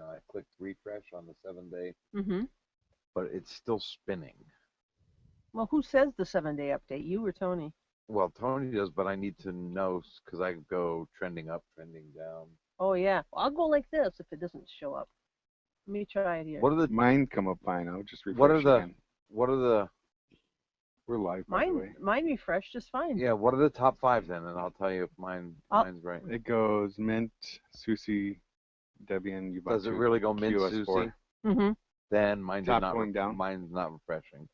I clicked refresh on the 7-day, Mm-hmm. but it's still spinning. Well, who says the 7-day update? You or Tony? Well, Tony does, but I need to know because I go trending up, trending down. Oh, yeah. Well, I'll go like this if it doesn't show up. Let me try it here. What are the Mine come up fine. I'll just what are refresh the again. what are the We're live, by the Mine, way. mine refreshed just fine. yeah, what are the top 5 then, and I'll tell you if mine's right. It goes Mint, Susie, Debian, Does it Ubuntu, really go Mint QS4. Susie? Mm-hmm. Then mine did Top not. going down. Mine's not refreshing.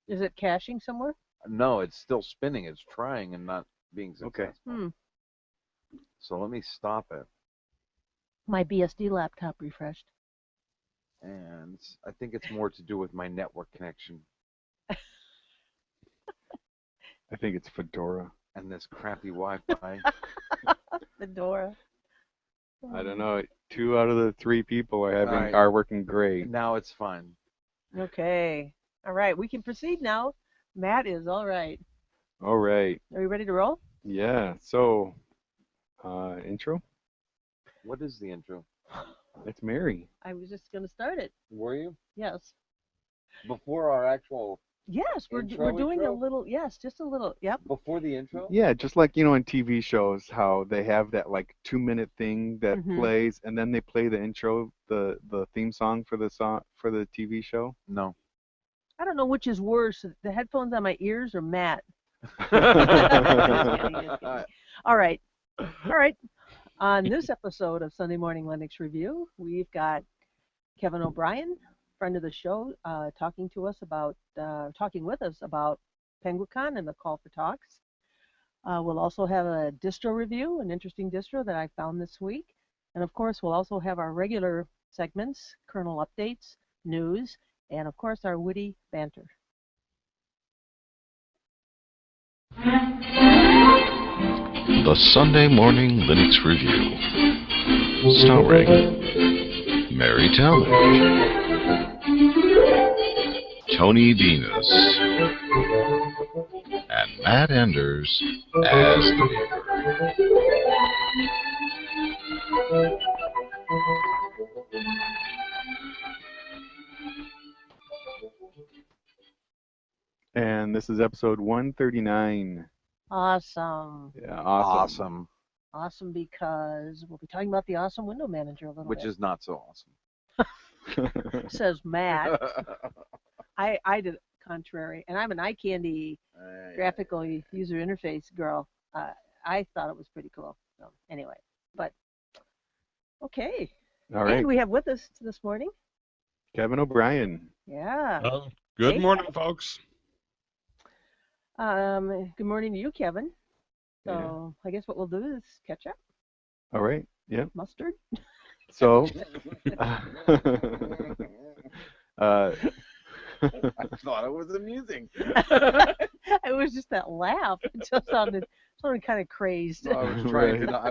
Is it caching somewhere? No, it's still spinning. It's trying and not being Okay. successful. So let me stop it. My BSD laptop refreshed. And I think it's more to do with my network connection I think it's Fedora. and this crappy Wi-Fi. Fedora. I don't know. 2 out of the 3 people Alright. are working great. Now it's fine. Okay. All right. We can proceed now. Matt is all right. All right. Are you ready to roll? Yeah. So, intro. What is the intro? It's Mary. I was just going to start it. Were you Yes. before our actual? Yes, we're Intro, doing intro? a little. Yes, just a little. Yep. Before the intro? Yeah, just like in TV shows, how they have that like 2-minute thing that Mhm. plays, and then they play the intro, the theme song for the TV show. No. I don't know which is worse, the headphones on my ears or Matt. Just kidding. All right. All right. On this episode of Sunday Morning Linux Review, we've got Kevin O'Brien, friend of the show, talking with us about Penguicon and the call for talks. We'll also have a distro review, an interesting distro that I found this week. And of course, we'll also have our regular segments, kernel updates, news, and of course, our witty banter. The Sunday Morning Linux Review, starring Mary Talmadge, Tony Venus, and Matt Enders as the beaver. And this is episode 139. Awesome. Yeah, awesome. Awesome because we'll be talking about the awesome window manager a little Which bit. is not so awesome. Says Matt. I did contrary, and I'm an eye candy graphical user interface girl. I thought it was pretty cool. So anyway, but okay. All right. And we have with us this morning. Kevin O'Brien. Yeah. Well, good Hey. morning, folks. Good morning to you, Kevin. So Yeah. I guess what we'll do is ketchup, All right. Yeah. mustard. So, I thought it was amusing. It was just that laugh. It just sounded kind of crazed. I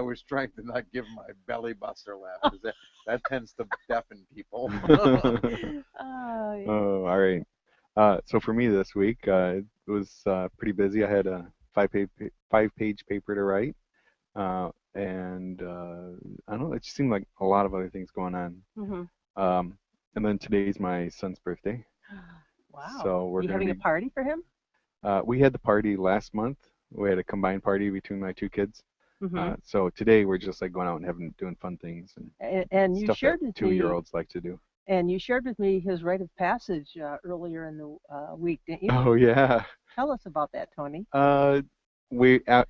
was trying to not, give my belly buster laugh because that tends to deafen people. Yeah. Oh, all right. So for me this week, it was pretty busy. I had a five-page paper to write, and I don't know. It just seemed like a lot of other things going on. Mm-hmm. And then today's my son's birthday. Wow. So we're you gonna having be, a party for him? We had the party last month. We had a combined party between my 2 kids. Mm-hmm. So today we're just like going out and doing fun things And you stuff shared that with me. 2-year-olds like to do. And you shared with me his rite of passage earlier in the week, didn't you? Oh yeah. Tell us about that, Tony. I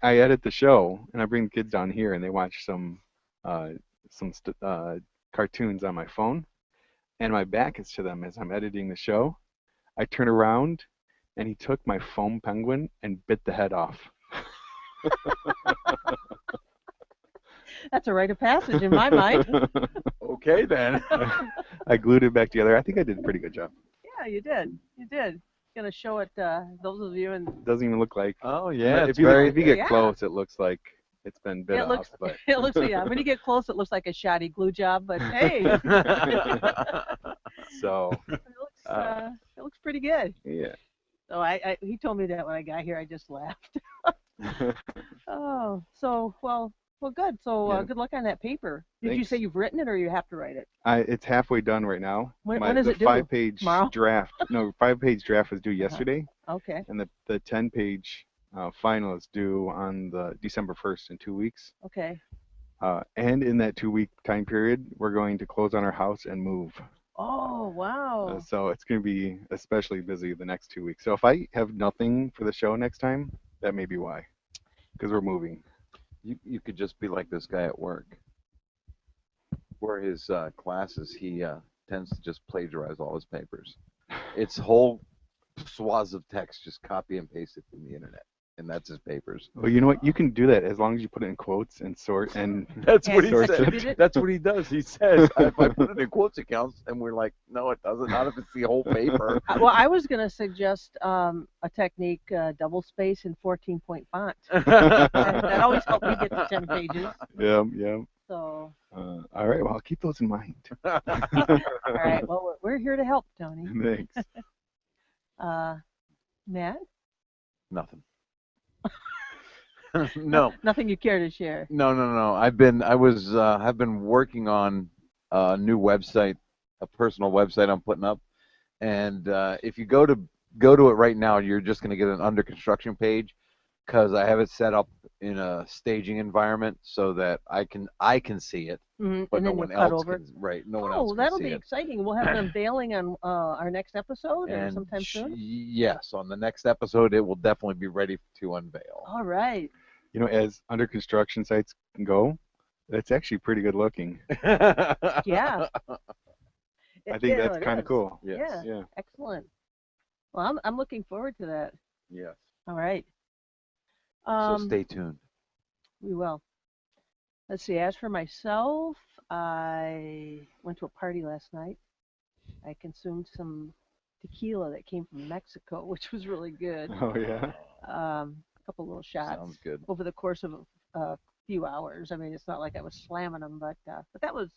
edit the show and I bring the kids down here and they watch some cartoons on my phone, and my back is to them as I'm editing the show. I turn around and he took my foam penguin and bit the head off. That's a rite of passage in my mind. Okay then. I glued it back together. I think I did a pretty good job. Yeah, you did. You did. Gonna show it those of you and Doesn't even look like. Oh yeah, If you get Yeah. close, it looks like it's been bit it looks off. But it looks yeah. When you get close, it looks like a shoddy glue job. But hey, so it looks pretty good. yeah. So he told me that when I got here, I just laughed. Oh, so well, Well, good. So Yeah. good luck on that paper. Did you Thanks. say you've written it or you have to write it? It's halfway done right now. When is the it due? 5-page Tomorrow? draft. No, 5-page draft was due yesterday, Okay. and the 10-page final is due on the December 1st in 2 weeks. Okay. And in that 2-week time period, we're going to close on our house and move. Oh, wow. So it's going to be especially busy the next 2 weeks. So if I have nothing for the show next time, that may be why, because we're moving. You could just be like this guy at work, where his classes he tends to just plagiarize all his papers. It's whole swaths of text, just copy and paste it from the internet, and that's his papers. Well, you know what? You can do that as long as you put it in quotes and sort and That's And what he sorts said. distribute it? That's what he does. He says, if I put it in quotes accounts, and we're like, no, it doesn't. Not if it's the whole paper. Well, I was going to suggest a technique, double space and 14-point font. yeah, That always helped me get to 10 pages. yeah. So, All right. Well, I'll keep those in mind. all right. Well, we're here to help, Tony. Thanks. Matt? Nothing. No. Nothing you care to share. No. I've been working on a new website, a personal website I'm putting up, and if you go to it right now, you're just going to get an under construction page, because I have it set up in a staging environment so that I can see it, Mm-hmm. but And no then one you cut else over. can. Right, no one Oh, else can that'll see be it. exciting. We'll have an unveiling on our next episode or And sometime soon. yes, on the next episode, it will definitely be ready to unveil. All right. You know, as under construction sites can go, that's actually pretty good looking. Yeah. I think that's it kind of is. cool. Yeah. Yeah. Excellent. Well, I'm looking forward to that. Yes. All right. So stay tuned. We will. Let's see. As for myself, I went to a party last night. I consumed some tequila that came from Mexico, which was really good. Oh yeah. A couple little shots Sounds good. over the course of a few hours. I mean, it's not like I was slamming them, but that was.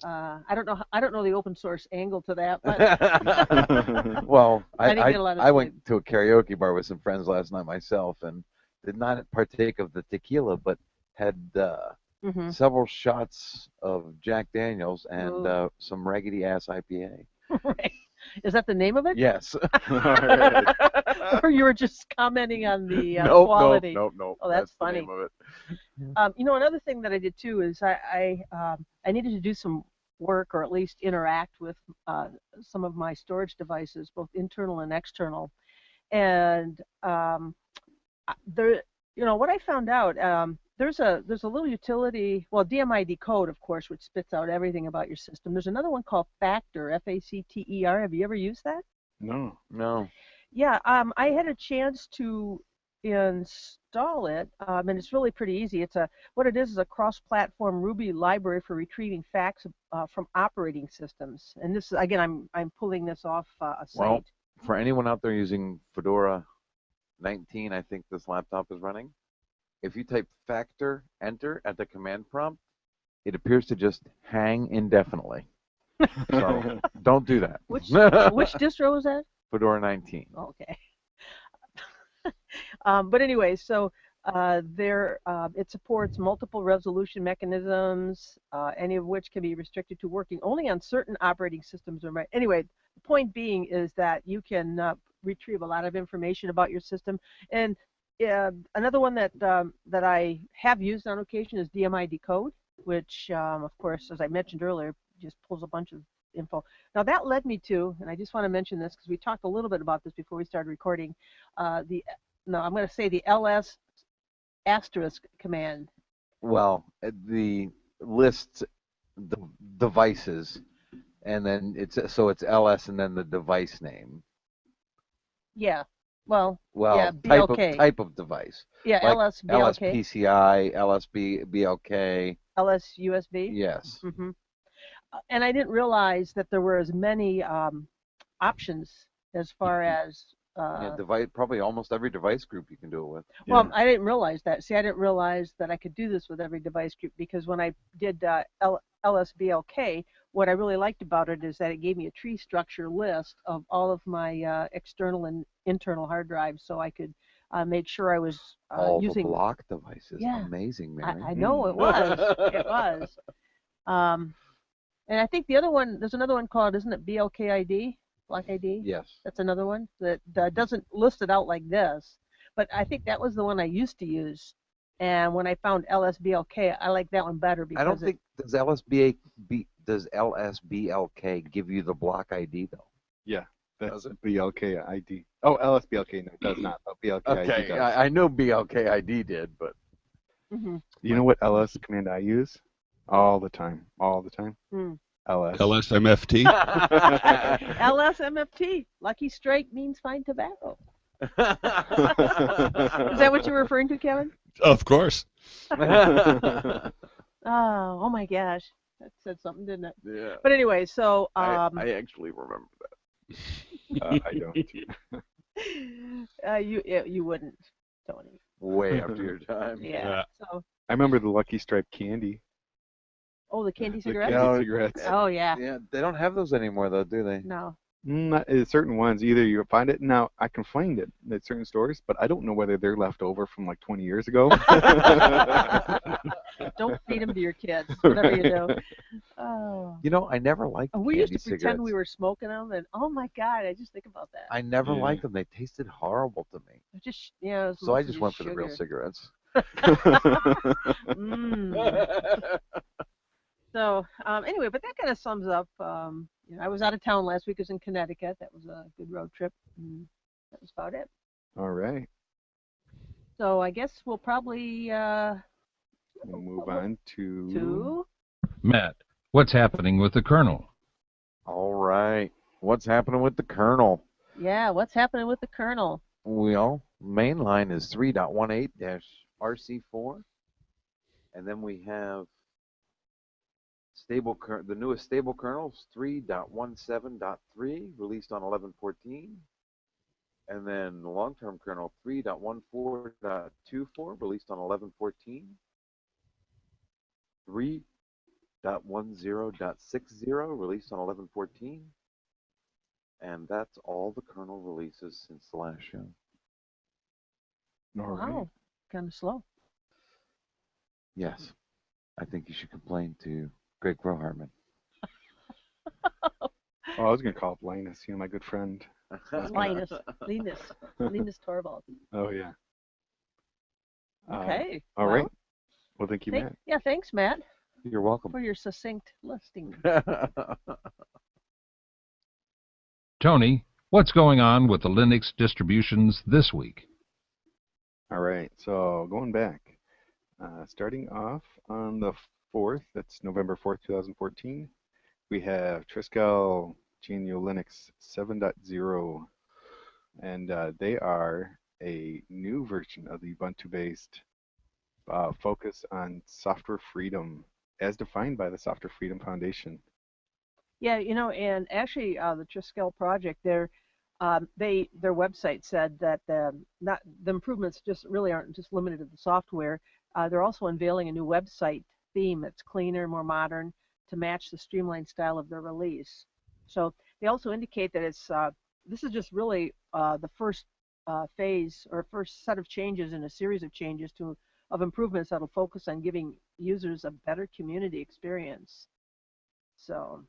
I don't know the open source angle to that, but Well, I didn't get a lot of I went sleep. to a karaoke bar with some friends last night myself, and did not partake of the tequila, but had Mhm. several shots of Jack Daniels and Ooh. some raggedy ass IPA. Right. Is that the name of it? Yes. All right. Or you were just commenting on the Nope, quality? Nope. Oh, that's the funny. name of it. Another thing that I did too is I needed to do some work or at least interact with some of my storage devices, both internal and external. And what I found out, there's a little utility, well, DMI Decode, of course, which spits out everything about your system. There's another one called Factor, Facter. Have you ever used that? No. Yeah, I had a chance to install it, and it's really pretty easy. What it is a cross-platform Ruby library for retrieving facts from operating systems. And this is, again, I'm pulling this off a site. Well, for anyone out there using Fedora 19, I think this laptop is running. If you type factor enter at the command prompt, it appears to just hang indefinitely. So don't do that. Which distro is that? Fedora 19. Okay. But anyway, so it supports multiple resolution mechanisms, any of which can be restricted to working only on certain operating systems. Anyway, the point being is that you can retrieve a lot of information about your system. And another one that I have used on occasion is DMI Decode, which, of course, as I mentioned earlier, just pulls a bunch of info. Now that led me to, and I just want to mention this because we talked a little bit about this before we started recording, I'm going to say the ls asterisk command. Well, the lists the devices, and then it's ls and then the device name. Yeah. Well, Well, yeah, type BLK. type of device. Yeah, Like LSBLK. LSPCI, BLK. LSUSB. Yes. Mm-hmm. And I didn't realize that there were as many options as far as. Yeah, probably almost every device group you can do it with. Well, I didn't realize that. See, I didn't realize that I could do this with every device group because when I did LSBLK, what I really liked about it is that it gave me a tree structure list of all of my external and internal hard drives, so I could made sure I was All using. the block devices. Yeah. Amazing, Mary. I know it was. It was. And I think the other one, there's another one called, isn't it BLKID? Block ID? Yes. That's another one that doesn't list it out like this. But I think that was the one I used to use. And when I found LSBLK, I like that one better because I don't think does LSBLK give you the block ID though? Yeah, that's Does it? BLK ID. Oh, LSBLK no, it does not. But BLK ID Okay, does. I know BLK ID did, but You know what LS command I use? All the time. All the time. LS. LSMFT. LSMFT, Lucky Strike means fine tobacco. Is that what you were referring to, Kevin? Of course. Oh my gosh. That said something, didn't it? yeah. But anyway, so I actually remember that. I don't. you wouldn't, Tony. Way after your time. Yeah. So I remember the Lucky Strike candy. the candy The cigarettes? candy cigarettes. Oh yeah. Yeah, they don't have those anymore though, do they? No. Certain ones, either you find it now. I can find it at certain stores, but I don't know whether they're left over from like 20 years ago. Don't feed them to your kids, whatever you do. Oh. You know, I never liked We candy used to pretend cigarettes. we were smoking them, and oh my God, I just think about that. I never Yeah. liked them. They tasted horrible to me. It's just it was So I mostly just went for the sugar. real cigarettes. So anyway, but that kind of sums up. I was out of town last week. I was in Connecticut. That was a good road trip. And that was about it. All right. So I guess we'll probably We'll move on to Matt, what's happening with the Colonel? All right. What's happening with the kernel? Yeah, what's happening with the Colonel? Well, main line is 3.18-RC4. And then we have the newest stable kernels, 3.17.3, released on 11.14. And then the long-term kernel, 3.14.24, released on 11.14. 3.10.60, released on 11.14. And that's all the kernel releases since the last show. All right. Wow, kind of slow. Yes. I think you should complain to Greg Brohartman. Oh, I was gonna call up Linus. My good friend. Linus Torvald. Oh yeah. Okay. All right. Well, thank you, Matt. Yeah, thanks, Matt, You're welcome. for your succinct listing. Tony, what's going on with the Linux distributions this week? All right. So going back, starting off on the 4th, that's November 4th, 2014, we have Triskel GNU Linux 7.0, and they are a new version of the Ubuntu-based focus on software freedom, as defined by the Software Freedom Foundation. Yeah, and actually, the Triskel project, their website said that the improvements just really aren't just limited to the software. They're also unveiling a new website theme that's cleaner, more modern, to match the streamlined style of their release. So they also indicate that this is just really the first phase or first set of changes in a series of changes of improvements that'll focus on giving users a better community experience. So,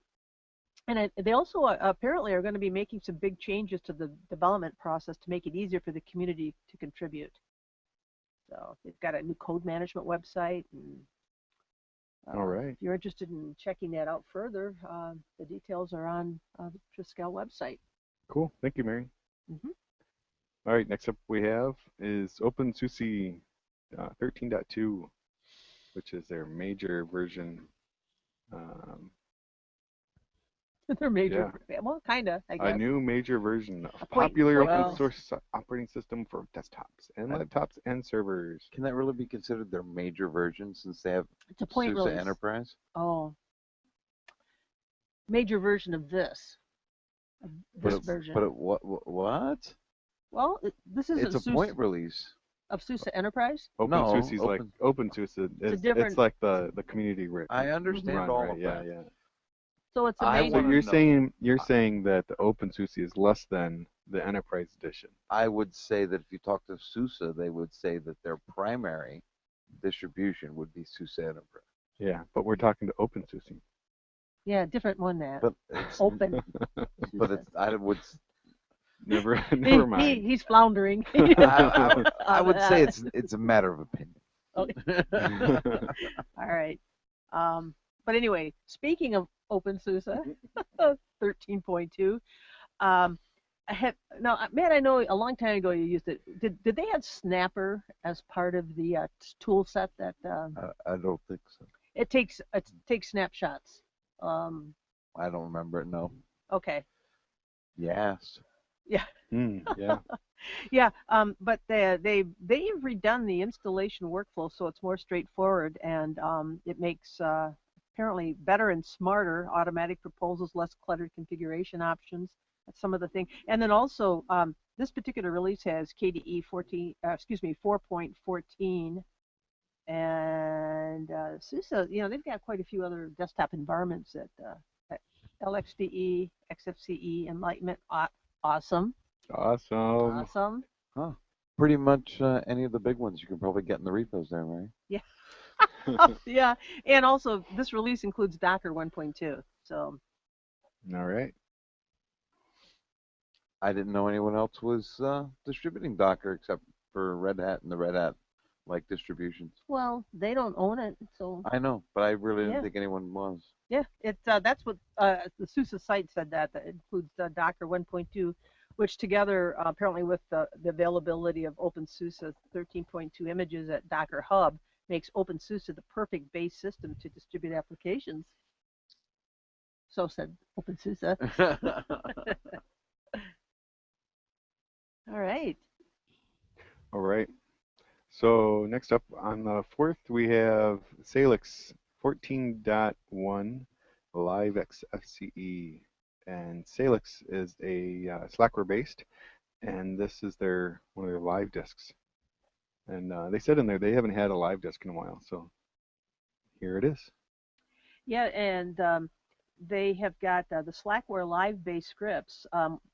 and they also apparently are going to be making some big changes to the development process to make it easier for the community to contribute. So they've got a new code management website. And, All right. If you're interested in checking that out further, the details are on the Triskel website. Cool. Thank you, Mary. Mm-hmm. All right. Next up we have is OpenSUSE 13.2, which is their major version. They're major, well, kind of, I guess. A new major version of point- popular well- open source operating system for desktops and laptops and servers. Can that really be considered their major version since they have It's a point SUSE release. Enterprise? Oh. Major version of this. Of this version. But what? Well, this is It's a point release. of SUSE Enterprise. OpenSUSE is No, like OpenSUSE. It's different- like the community. I understand run, all right? of Yeah, that. yeah. So it's a I main. So wanna you're know. saying that the OpenSUSE is less than the Enterprise Edition. I would say that if you talk to SUSE, they would say that their primary distribution would be SUSE Enterprise. Yeah, but we're talking to OpenSUSE. Yeah, different one that. But it's, Open. but it's, I would, Never He, never mind. he's floundering. I would say it's a matter of opinion. Okay. All right. But anyway, speaking of OpenSUSE 13.2, Matt, I know a long time ago you used it. Did they have Snapper as part of the tool set that I don't think so. it takes snapshots? Um, I don't remember it. No. okay. Yes. Yeah. Yeah. Yeah, but they've redone the installation workflow so it's more straightforward and it makes apparently better and smarter automatic proposals, less cluttered configuration options. That's some of the thing. And then also this particular release has KDE 4.14, and SUSE. They've got quite a few other desktop environments at LXDE, XFCE, Enlightenment. Awesome. Awesome. Awesome. Huh. Pretty much any of the big ones you can probably get in the repos there, right? Yeah. Yeah. And also, this release includes Docker 1.2. So, All right. I didn't know anyone else was distributing Docker except for Red Hat and the Red Hat like distributions. well, they don't own it. So, I know, but I really didn't yeah. think anyone was. Yeah, that's what the SUSE site said that it includes Docker 1.2, which together apparently with the availability of OpenSUSE 13.2 images at Docker Hub makes OpenSUSE the perfect base system to distribute applications. So said OpenSUSE. All right. All right. So next up on the 4th, we have Salix 14.1 Live XFCE. And Salix is a Slackware based, and this is one of their live disks. And they said in there they haven't had a live disk in a while, so here it is. Yeah, and they have got the Slackware live-based scripts.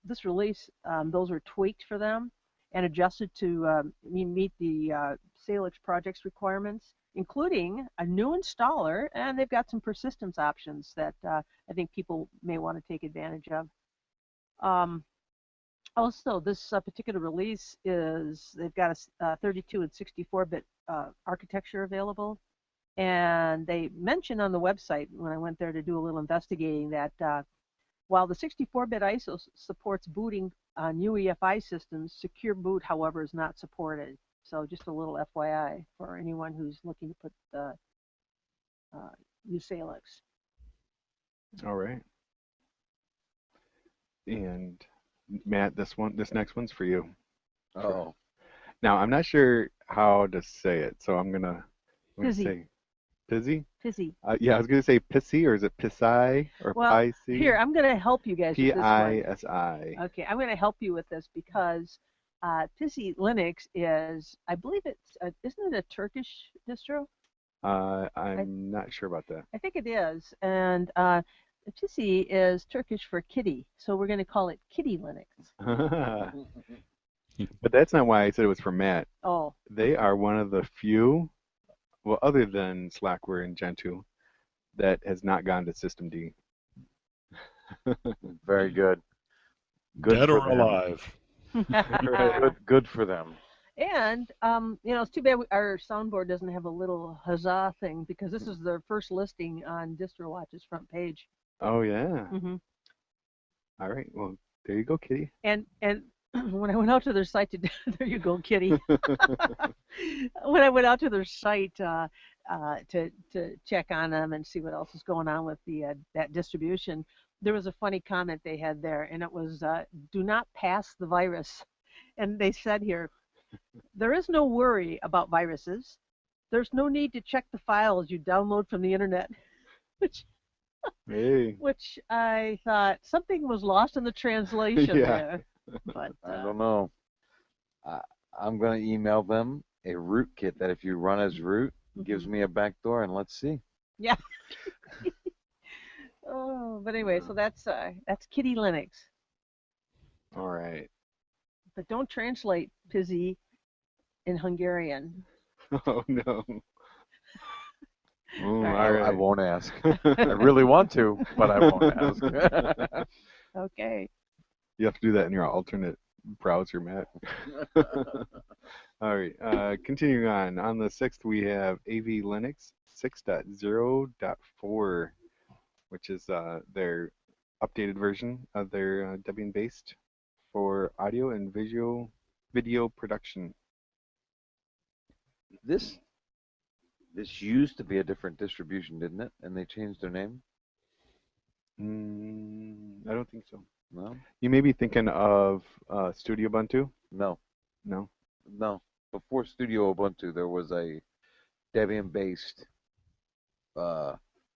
This release, those were tweaked for them and adjusted to meet the Salix project's requirements, including a new installer, and they've got some persistence options that I think people may want to take advantage of. Also, this particular release they've got a 32 and 64-bit architecture available. And they mentioned on the website when I went there to do a little investigating that while the 64-bit ISO supports booting on UEFI systems, secure boot, however, is not supported. So just a little FYI for anyone who's looking to put use Salix. All right. And Matt, this next one's for you. Oh. Now I'm not sure how to say it, so I'm gonna Pizzy. say Pizzy. Pizzy. Yeah, I was gonna say Pissy, or is it Pissai or Well, Pisi? here, I'm going to help you guys with this one. Pisi. Okay, I'm going to help you with this because Pizzy Linux is, I believe isn't it a Turkish distro? I'm not sure about that. I think it is. And Pizzy is Turkish for kitty, so we're going to call it Kitty Linux. But that's not why I said it was for Matt. Oh. They are one of the few, well, other than Slackware and Gentoo, that has not gone to System D. Very good. Good Dead for or them. alive. Good for them. And it's too bad our soundboard doesn't have a little huzzah thing because this is their first listing on DistroWatch's front page. Oh yeah. Mm-hmm. All right. Well, there you go, Kitty. And when I went out to their site there you go, Kitty. When I went out to their site to check on them and see what else is going on with that distribution, there was a funny comment they had there, and it was, "Do not pass the virus." And they said here, "There is no worry about viruses. There's no need to check the files you download from the internet," which I thought something was lost in the translation there. But I don't know. I'm going to email them a rootkit that if you run as root, gives me a backdoor, and let's see. Yeah. Oh But anyway, so that's Kitty Linux. All right. But don't translate Pizzy in Hungarian. Oh no. All right. All I right. won't ask. I really want to, but I won't ask. Okay. You have to do that in your alternate browser, Matt. All right. Continuing on. On the 6th, we have AV Linux 6.0.4, which is their updated version of their Debian-based for audio and video production. This used to be a different distribution, didn't it? And they changed their name? I don't think so. No? You may be thinking of Studio Ubuntu. No. No. No. Before Studio Ubuntu, there was a Debian-based,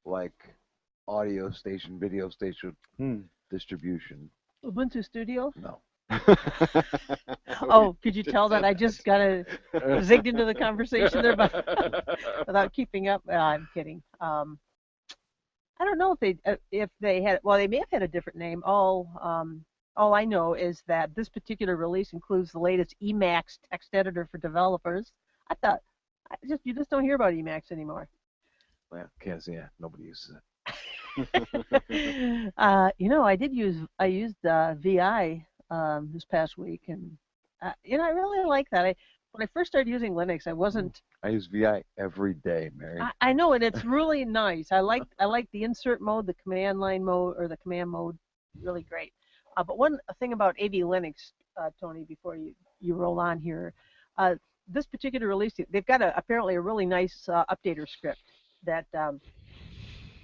like, audio station, video station distribution. Ubuntu Studio? No. Oh, could you tell that I just got zigged into the conversation there without keeping up? I'm kidding. I don't know if they had. Well, they may have had a different name. All I know is that this particular release includes the latest Emacs text editor for developers. I thought you just don't hear about Emacs anymore. Well, can't see it. Nobody uses it. I used VI this past week, and I really like that. When I first started using Linux, I wasn't. I use VI every day, Mary. I know, and it's really nice. I like the insert mode, the command line mode, or the command mode, really great. But one thing about AV Linux, Tony, before you roll on here, this particular release, they've got apparently a really nice updater script that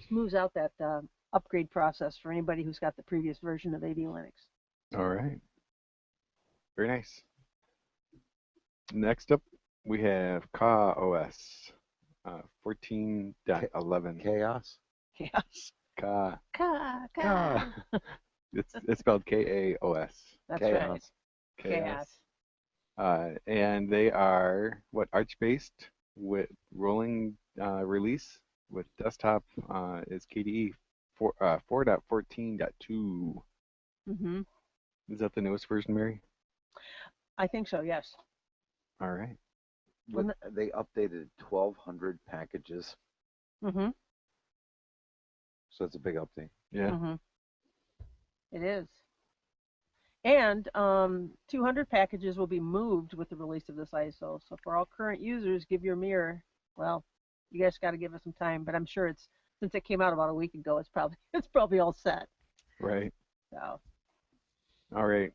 smooths out that upgrade process for anybody who's got the previous version of AV Linux. All right. Very nice. Next up, we have Ka OS 14.11. Chaos? Chaos. Ka. Ka. It's spelled KAOS. That's Chaos. right. Chaos. And they are Arch-based with rolling release with desktop is KDE 4.14.2. Mm-hmm. Is that the newest version, Mary? I think so. Yes. All right. They updated 1,200 packages, Mm-hmm. so it's a big update. Yeah. Mm-hmm. It is. And 200 packages will be moved with the release of this ISO. So for all current users, give your mirror. Well, you guys got to give it some time, but I'm sure since it came out about a week ago, it's probably all set. Right. So. All right.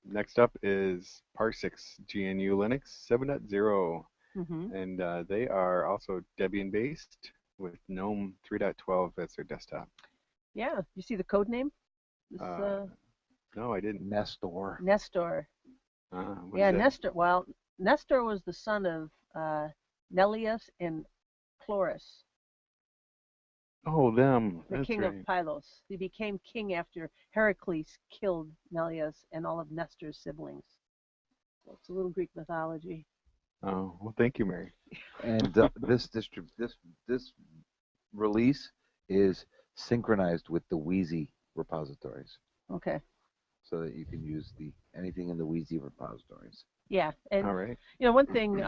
Next up is Parsix GNU Linux 7.0, Mm-hmm. and they are also Debian-based with GNOME 3.12 as their desktop. Yeah. You see the code name? This, No, I didn't. Nestor. Nestor. What Yeah, is that? Nestor. Well, Nestor was the son of Neleus and Chloris, Oh, them. the That's king right. of Pylos. He became king after Heracles killed Neleus and all of Nestor's siblings. So it's a little Greek mythology. Oh, well, thank you, Mary. And this release is synchronized with the Wheezy repositories, Okay. so that you can use anything in the Wheezy repositories. Yeah, and All right. one thing,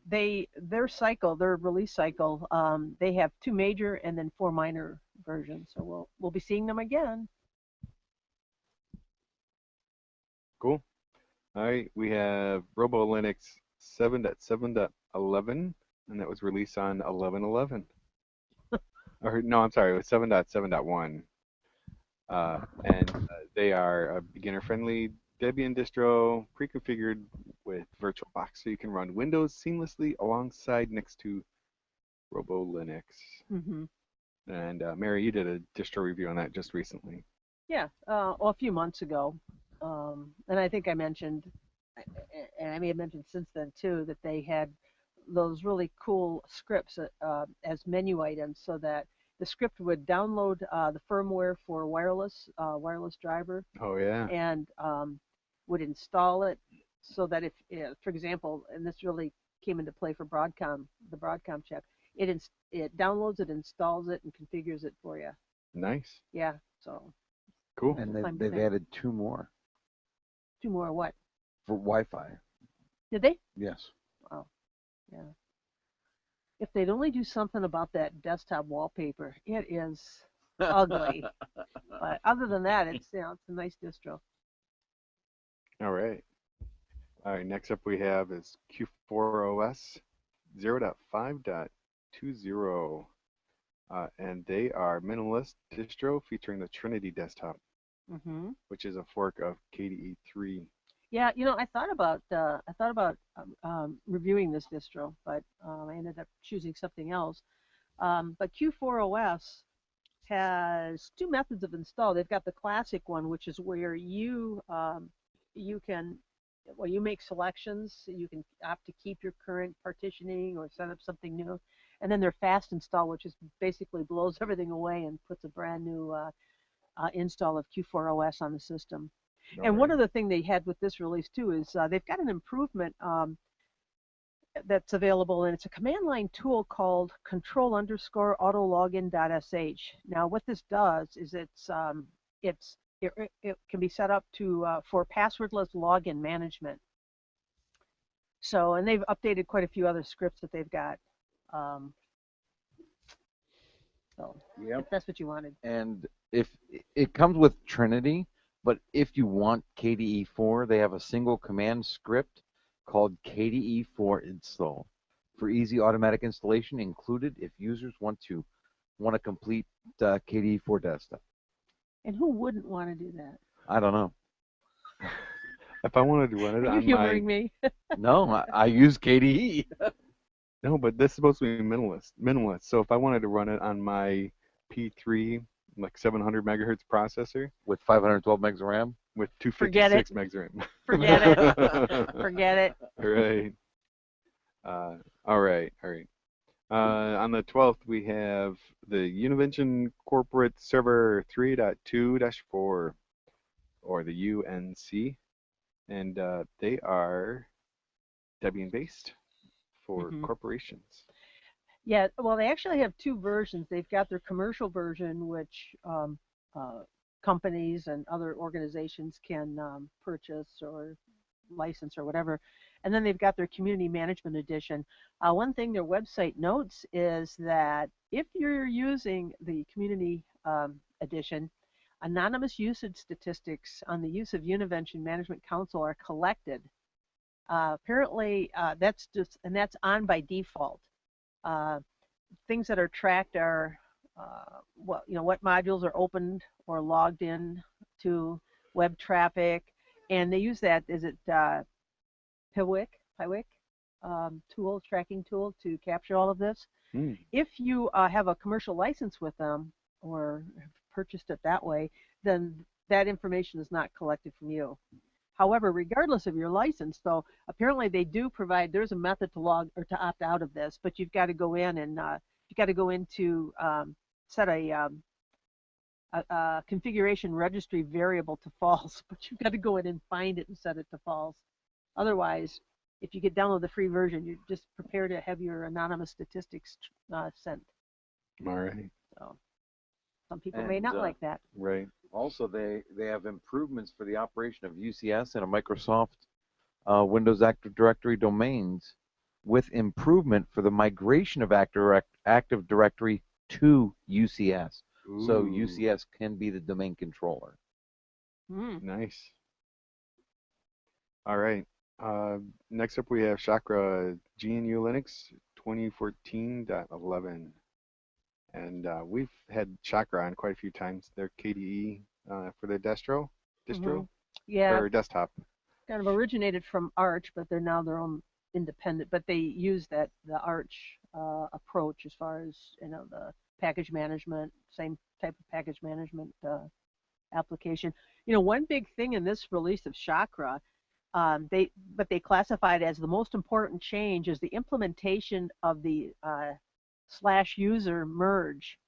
their release cycle, they have 2 major and then 4 minor versions. So we'll be seeing them again. Cool. All right. We have Robo Linux 7.7.11, and that was released on 11/11. Or no, I'm sorry, it was 7.7.1. And they are a beginner-friendly Debian distro, pre-configured with VirtualBox, so you can run Windows seamlessly alongside next to Robo Linux. Mm-hmm. And Mary, you did a distro review on that just recently. Yeah, a few months ago, and I think I mentioned, and I may have mentioned since then too, that they had those really cool scripts as menu items, so that the script would download the firmware for wireless driver, Oh yeah. and would install it, so that if, for example, and this really came into play for Broadcom, the Broadcom chip, it downloads it, installs it, and configures it for you. Nice. Yeah, so Cool. And Time to they've think. added 2 more 2 more what? for Wi-Fi. Did they? Yes. Wow. Yeah. If they'd only do something about that desktop wallpaper, it is ugly. But other than that, it's it's a nice distro. All right. All right. Next up we have is Q4OS 0.5.20. And they are minimalist distro featuring the Trinity desktop, Hmm. which is a fork of KDE 3. Yeah, I thought about reviewing this distro, but I ended up choosing something else. But Q4OS has 2 methods of install. They've got the classic one, which is where you can you make selections. You can opt to keep your current partitioning or set up something new. And then their fast install, which is basically blows everything away and puts a brand new install of Q4OS on the system. All And one right. other thing they had with this release too is they've got an improvement that's available, and it's a command line tool called control_autologin.sh. Now, what this does is it can be set up to for passwordless login management. So, and they've updated quite a few other scripts that they've got. Um, so, Yep. if that's what you wanted. And if it comes with Trinity, but if you want KDE4, they have a single command script called KDE4 install for easy automatic installation included if users want to complete KDE4 desktop. And who wouldn't want to do that? I don't know. If I wanted to run it Are you on humoring my me? No, I use KDE no, but this is supposed to be minimalist. So if I wanted to run it on my P3 like 700 megahertz processor with 512 megs of RAM. with Forget it. 256 megs of RAM. Forget it. Forget it. Right. All right. All right. On the 12th, we have the Univention Corporate Server 3.2-4, or the UNC, and they are Debian-based for Mhm. corporations. Yeah, well, they actually have 2 versions. They've got their commercial version, which companies and other organizations can purchase or license or whatever. And then they've got their community management edition. One thing their website notes is that if you're using the community edition, anonymous usage statistics on the use of Univention Management Console are collected. Apparently, that's on by default. Uh, Things that are tracked are what modules are opened or logged in to web traffic, and they use that. Is it Piwik tracking tool to capture all of this? Hmm. If you have a commercial license with them or have purchased it that way, then that information is not collected from you. However, regardless of your license, though, apparently they do provide. There's a method to log or to opt out of this, but you've got to go in and you've got to go into set a configuration registry variable to false, but you've got to go in and find it and set it to false. Otherwise, if you get download the free version, you just prepare to have your anonymous statistics sent. All right. So some people may not like that. Right. Also, they have improvements for the operation of UCS and a Microsoft Windows Active Directory domains with improvement for the migration of Active Directory to UCS. So Ooh, UCS can be the domain controller. nice. All right. Next up, we have Chakra GNU Linux 2014.11. And we've had Chakra on quite a few times. They're KDE for their distro, Yeah, or desktop. kind of originated from Arch, but they're now their own independent. But they use the Arch approach as far as the package management, same type of package management application. One big thing in this release of Chakra, they classified as the most important change is the implementation of the /user merge.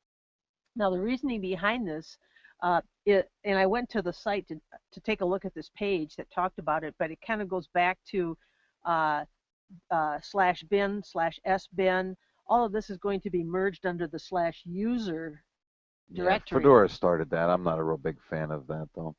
Now the reasoning behind this, and I went to the site to take a look at this page that talked about it, but it kind of goes back to /bin/sbin. All of this is going to be merged under the /user directory. Fedora started that. I'm not a real big fan of that though.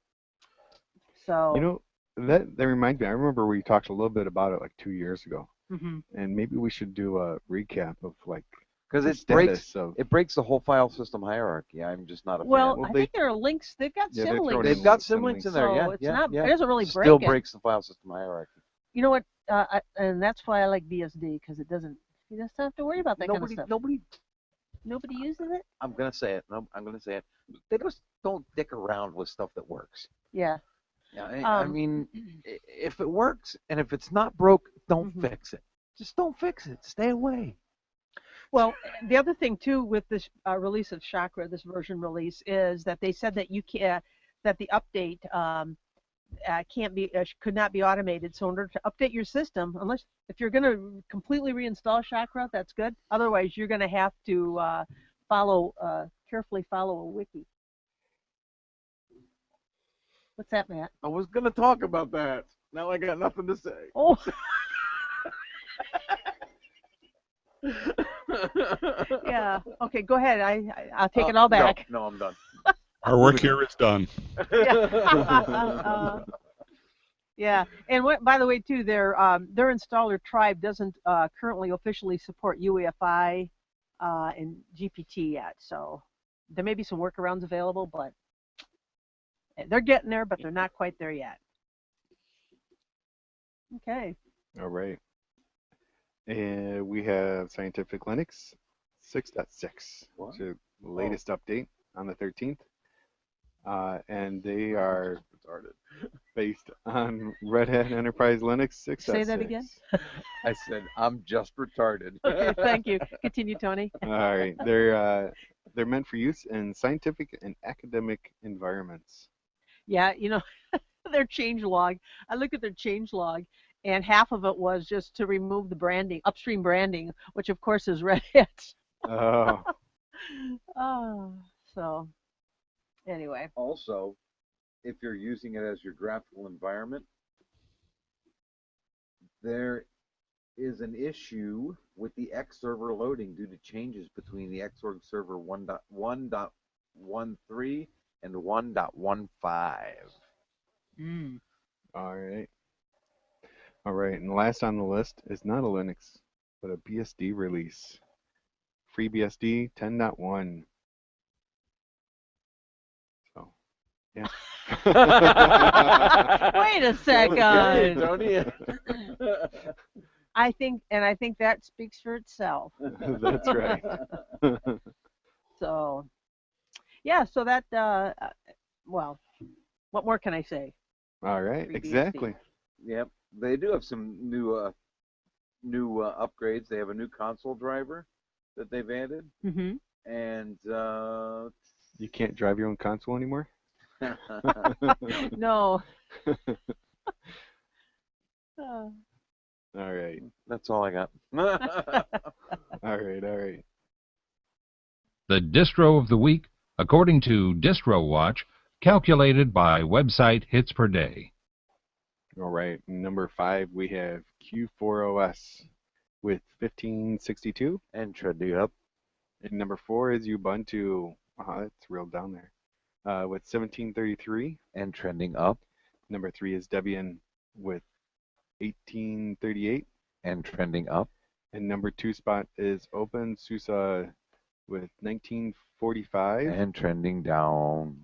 So. You know, that reminds me. I remember we talked a little bit about it like 2 years ago, Mhm. and maybe we should do a recap of like Because the breaks status of. it breaks the whole file system hierarchy. I'm just not a Well, fan. Well, I think there are links. They've got Yeah, they're symlinks. throwing They've in got some symlinks links. in there. So Yeah, it's yeah, not. yeah. It doesn't really Still break it. breaks the file system hierarchy. You know what? And that's why I like BSD because it doesn't. You just don't have to worry about that kind of stuff. Nobody uses it. I'm gonna say it. No, I'm gonna say it. They just don't dick around with stuff that works. Yeah. Yeah, I Um, mean, if it works and if it's not broke, don't Mhm. fix it. Just don't fix it. Stay away. Well, the other thing too with this release of Chakra, this version release, is that they said that you can that the update can't be could not be automated. So in order to update your system, unless if you're going to completely reinstall Chakra, that's good. Otherwise, you're going to have to carefully follow a wiki. What's that, Matt? I was gonna talk about that. Now I got nothing to say. Oh. Yeah. Okay, go ahead. I'll take it all back. No, I'm done. Our work here is done. Yeah. Yeah. And by the way, too, their installer Tribe doesn't currently officially support UEFI and GPT yet. So there may be some workarounds available, but they're getting there, but they're not quite there yet. Okay. All right. And we have Scientific Linux 6.6, What? which is the latest update on the 13th. And they are based on Red Hat Enterprise Linux 6.6. Say that again. I said I'm just retarded. Okay, thank you. Continue, Tony. All right. They're meant for use in scientific and academic environments. Yeah, their change log. I looked at their change log, and half of it was just to remove the branding, upstream branding, which of course is Red Hat. Oh. Oh, so anyway. Also, if you're using it as your graphical environment, there is an issue with the X server loading due to changes between the Xorg server 1.13 and 1.15. Mm. All right. All right. And last on the list is not a Linux, but a BSD release. FreeBSD 10.1. So, yeah. Wait a second. Okay, Tony. I think that speaks for itself. That's right. So, yeah. So that well, what more can I say? All right. FreeBSD. Exactly. Yep, they do have some new upgrades. They have a new console driver that they've added, Mm-hmm. and You can't drive your own console anymore? No. All right. that's all I got. All right. All right. The distro of the week, according to DistroWatch, calculated by website hits per day. All right. Number 5, we have Q4OS with 1562. And Trendy up. And number 4 is Ubuntu. Wow, that's real down there. With 1733. And trending up. Number 3 is Debian with 1838. And trending up. And number 2 spot is OpenSUSE with 1945. And trending down.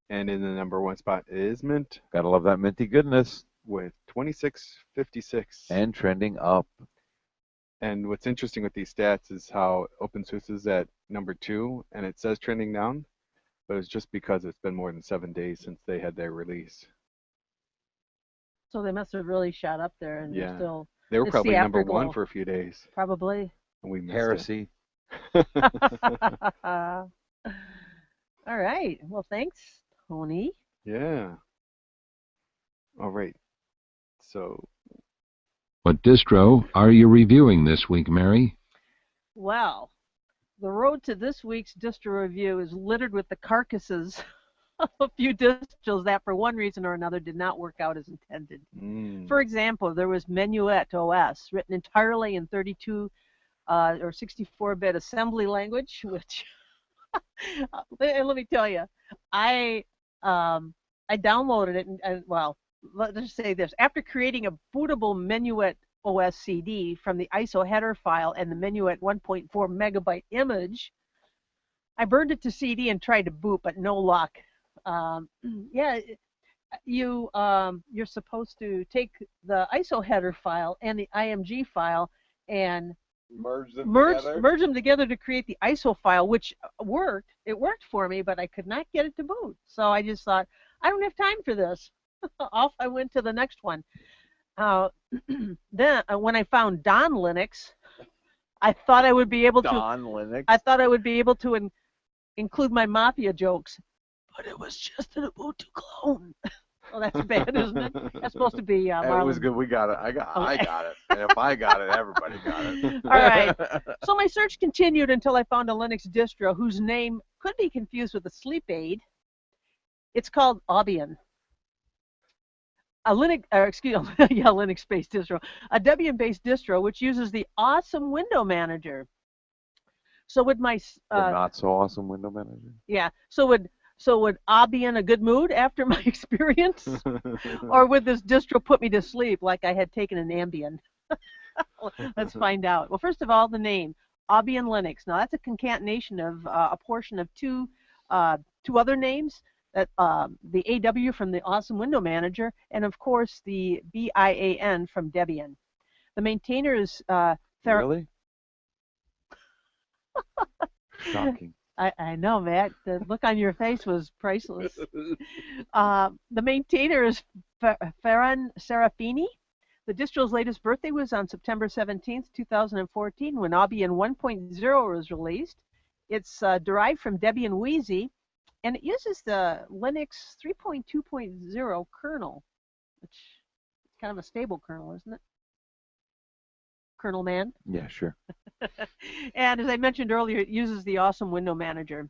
And in the number 1 spot is Mint Gotta love that minty goodness. with 2656. And trending up. And what's interesting with these stats is how OpenSUSE is at number 2, and it says trending down, but it's just because it's been more than 7 days since they had their release. So they must have really shot up there, and Yeah. they're still They were It's probably the number 1 afterglow. for a few days, probably. and we missed Heresy. it. All right. Well, thanks, Tony. Yeah. All right. So, What distro are you reviewing this week, Mary? Well, the road to this week's distro review is littered with the carcasses of a few distros that, for one reason or another, did not work out as intended. For example, there was Menuet OS, written entirely in 32 or 64-bit assembly language, which And let me tell you, I I downloaded it and well, let's just say this: after creating a bootable Minuet OS CD from the ISO header file and the Minuet 1.4 megabyte image, I burned it to CD and tried to boot, but no luck. Um, yeah, you're supposed to take the ISO header file and the IMG file and merge them together to create the ISO file, which worked. It worked for me, but I could not get it to boot. So I just thought, I don't have time for this. Off I went to the next one. Uh, then when I found Don Linux, I thought I would be able to. Don Linux. I thought I would be able to include my Mafia jokes, but it was just an Ubuntu clone. Oh, that's bad, isn't it? That's supposed to be Marlon. It was good. We got it. I got it. And if I got it, everybody got it. All right. So my search continued until I found a Linux distro whose name could be confused with a sleep aid. It's called Albion. A Linux, Linux-based distro, a Debian-based distro which uses the awesome window manager. So would my the not so awesome window manager? Yeah. So would I be in a good mood after my experience? Or would this distro put me to sleep like I had taken an Ambien? Let's find out. Well, first of all, the name, Albion Linux. Now, that's a concatenation of a portion of two other names, that the AW from the Awesome Window Manager, and, of course, the BIAN from Debian. The maintainer is... Really? Shocking. I know, Matt. The look on your face was priceless. The maintainer is Ferran Serafini. The distro's latest birthday was on September 17th, 2014, when Albion 1.0 was released. It's derived from Debian Wheezy, and it uses the Linux 3.2.0 kernel, which is kind of a stable kernel, isn't it? Kernel man? Yeah, sure. And as I mentioned earlier, it uses the awesome window manager.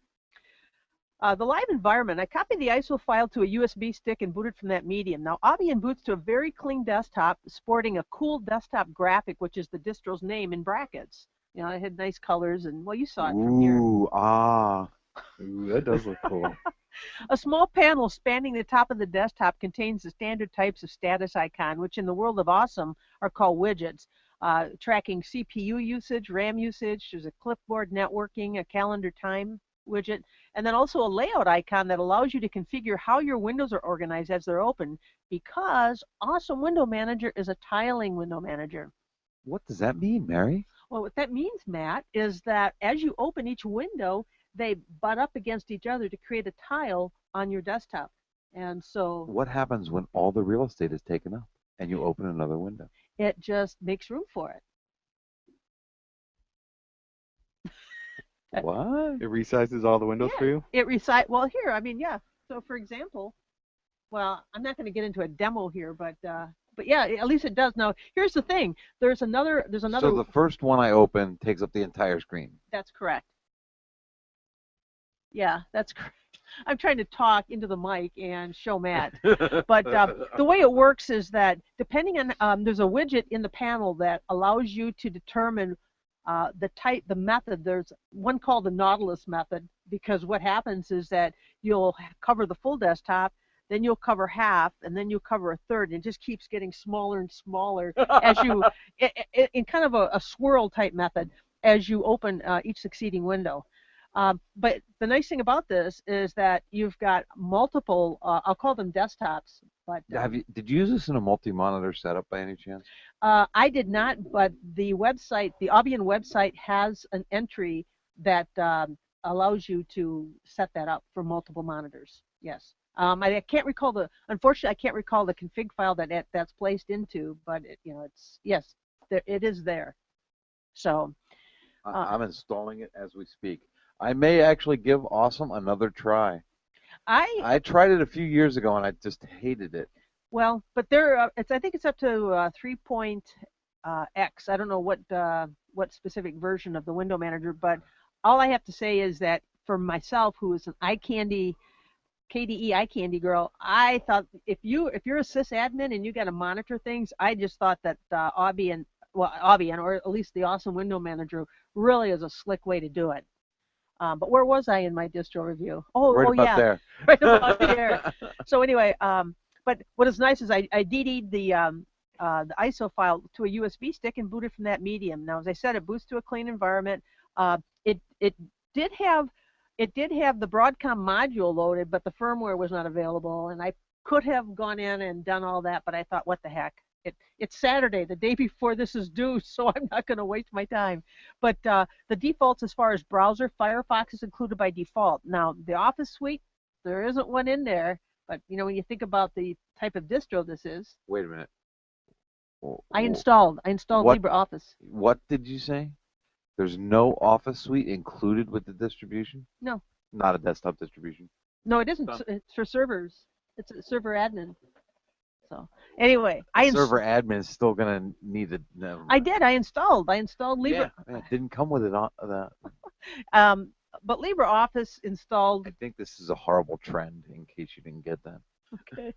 The live environment, I copied the ISO file to a USB stick and booted from that medium. Now, Albion boots to a very clean desktop, sporting a cool desktop graphic, which is the distro's name in brackets. You know, it had nice colors, and, well, you saw it from here. Ooh, ah. Ooh, that does look cool. A small panel spanning the top of the desktop contains the standard types of status icon, which in the world of awesome are called widgets. Tracking CPU usage, RAM usage, there's a clipboard networking, a calendar time widget, and then also a layout icon that allows you to configure how your windows are organized as they're open, because Awesome Window Manager is a tiling window manager. What does that mean, Mary? Well, what that means, Matt, is that as you open each window, they butt up against each other to create a tile on your desktop. And so What happens when all the real estate is taken up and you open another window? it just makes room for it. What? It resizes all the windows for you? Well, here, I mean, yeah. So, for example, well, I'm not going to get into a demo here, but yeah, at least it does. Now, here's the thing. There's another. So the first one I open takes up the entire screen. That's correct. Yeah, that's correct. I'm trying to talk into the mic and show Matt. But the way it works is that depending on, there's a widget in the panel that allows you to determine the method. There's one called the Nautilus method, because what happens is that you'll cover the full desktop, then you'll cover half, and then you'll cover a third, and it just keeps getting smaller and smaller as you, in kind of a swirl type method, as you open each succeeding window. But the nice thing about this is that you've got multiple, I'll call them desktops. But did you use this in a multi-monitor setup by any chance? I did not, but the website, the Albion website, has an entry that allows you to set that up for multiple monitors. Yes. I can't recall unfortunately, I can't recall the config file that's placed into, but yes, it is there. So. I'm installing it as we speak. I may actually give Awesome another try. I tried it a few years ago and I just hated it. Well, but I think it's up to 3.x. I don't know what specific version of the window manager, but all I have to say is that for myself, who is an KDE iCandy girl, I thought if you're a sysadmin and you got to monitor things, I just thought that Albion, or at least the Awesome Window Manager, really is a slick way to do it. But where was I in my distro review? Right Oh about yeah, there. right about there. So anyway, but what is nice is I DD'd the ISO file to a USB stick and booted from that medium. Now, as I said, it boots to a clean environment. It did have the Broadcom module loaded, but the firmware was not available, and I could have gone in and done all that, but I thought, what the heck? It's Saturday, the day before this is due, so I'm not going to waste my time. But the defaults as far as browser, Firefox is included by default. Now, the Office suite, there isn't one in there, but when you think about the type of distro this is, Wait a minute. I installed What? LibreOffice. What did you say? There's no Office suite included with the distribution? No. Not a desktop distribution. No, it isn't. Done. It's for servers. It's a server admin. So anyway, Server admin is still gonna need it. Never mind. I did. I installed Libre. Yeah, it didn't come with it on that. But LibreOffice installed. I think this is a horrible trend. In case you didn't get that. Okay.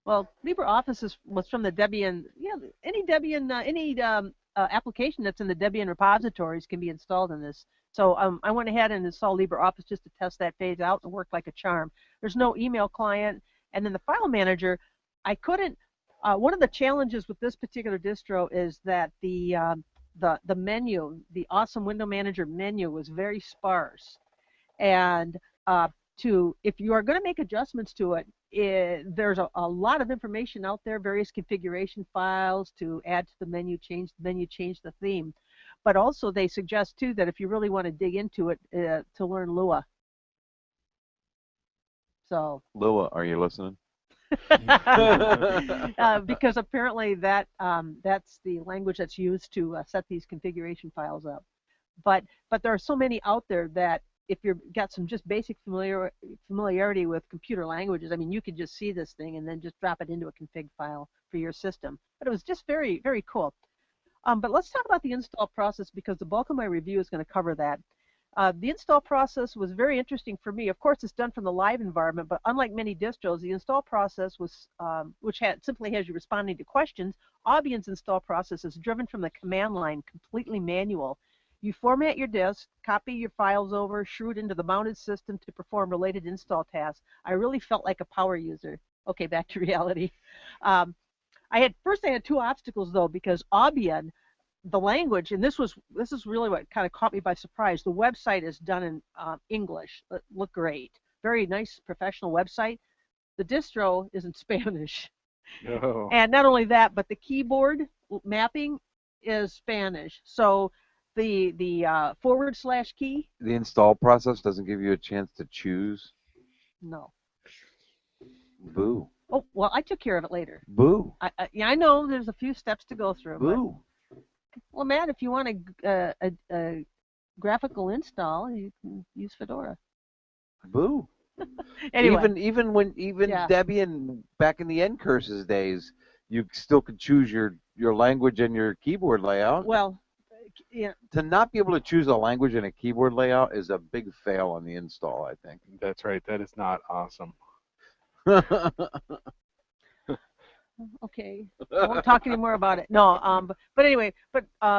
Well, LibreOffice was from the Debian. Yeah, any Debian, any application that's in the Debian repositories can be installed in this. So I went ahead and installed LibreOffice just to test that phase out, and it worked like a charm. There's no email client, and then the file manager, I couldn't. One of the challenges with this particular distro is that the menu, the Awesome Window Manager menu, was very sparse, and if you are going to make adjustments to it, there's a lot of information out there, various configuration files to add to the menu, change the theme. But also they suggest too that if you really want to dig into it, to learn Lua. So Lua, are you listening? because apparently that's the language that's used to set these configuration files up. But there are so many out there that if you've got some just basic familiarity with computer languages, I mean, you could just see this thing and then just drop it into a config file for your system. But it was just very, very cool. But let's talk about the install process, because the bulk of my review is going to cover that. The install process was very interesting for me. Of course, it's done from the live environment, but unlike many distros, the install process was, which simply has you responding to questions, Aubian's install process is driven from the command line, completely manual. You format your disk, copy your files over, shrew it into the mounted system to perform related install tasks. I really felt like a power user. Okay, back to reality. I had two obstacles though, because Aubian, the language, and this is really what kind of caught me by surprise. The website is done in English. It looked great, very nice professional website. The distro is in Spanish. Oh. And not only that, but the keyboard mapping is Spanish. So the / key. The install process doesn't give you a chance to choose. No. Boo. Oh, well, I took care of it later. Boo. I know there's a few steps to go through. Boo. But, well, Matt, if you want a graphical install, you can use Fedora. Boo. Anyway. Even Debian back in the Ncurses days, you still could choose your language and your keyboard layout. Well, yeah. To not be able to choose a language and a keyboard layout is a big fail on the install, I think. That's right. That is not awesome. Okay, I won't talk anymore about it. No, but anyway,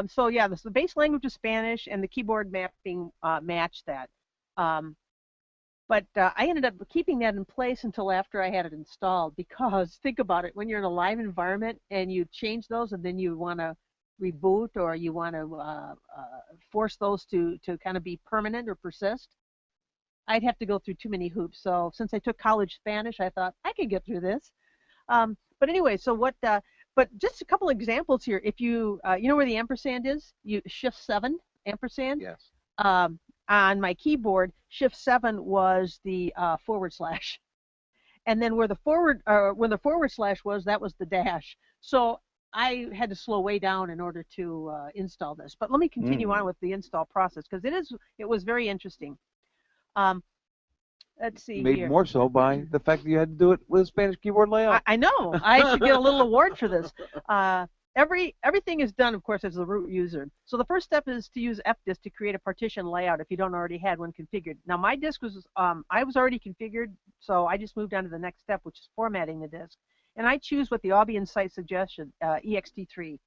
so yeah, the base language is Spanish, and the keyboard mapping matched that. But I ended up keeping that in place until after I had it installed, because think about it, when you're in a live environment and you change those and then you want to reboot, or you want to force those to kind of be permanent or persist, I'd have to go through too many hoops. So since I took college Spanish, I thought I could get through this. But anyway, so what? But just a couple examples here. If you know where the ampersand is, you Shift-7 ampersand. Yes. On my keyboard, Shift-7 was the /, and then where the / was, that was the dash. So I had to slow way down in order to install this. But let me continue on with the install process, because it was very interesting. Let's see. Made here. more so by the fact that you had to do it with a Spanish keyboard layout. I know. I should get a little award for this. Everything is done, of course, as the root user. So the first step is to use fdisk to create a partition layout if you don't already had one configured. Now my disk was, I was already configured, so I just moved on to the next step, which is formatting the disk. And I choose what the Aubian site suggested, ext3.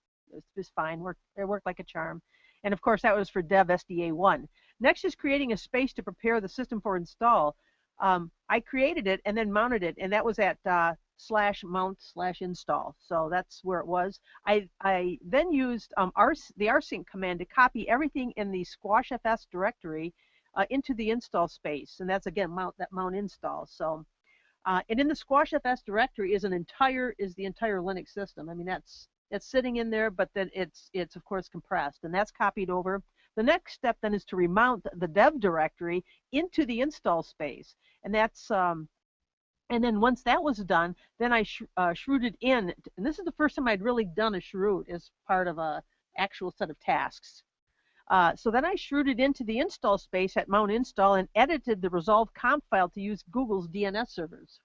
It's fine. It worked like a charm. And of course, that was for dev SDA1. Next is creating a space to prepare the system for install. I created it and then mounted it, and that was at /mount/install. So that's where it was. I then used the rsync command to copy everything in the squashfs directory into the install space, and that's again mount install. So, and in the squashfs directory is the entire Linux system. I mean it's sitting in there, but then it's of course compressed, and that's copied over. The next step then is to remount the dev directory into the install space, and that's and then once that was done, then I shrewded in, and this is the first time I'd really done a shroud as part of a actual set of tasks. So then I shrewded into the install space at mount install and edited the resolve comp file to use Google's DNS servers,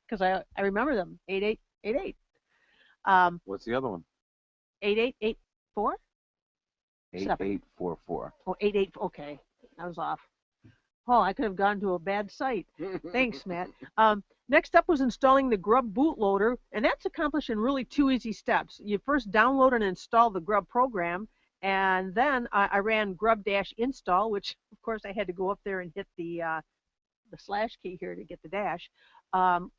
because I remember them, 8888. What's the other one? 8884? 8844. Oh, 88. Okay, I was off. Oh, I could have gone to a bad site. Thanks, Matt. Next up was installing the Grub bootloader, and that's accomplished in really 2 easy steps. You first download and install the Grub program, and then I ran grub-install, which of course I had to go up there and hit the slash key here to get the dash.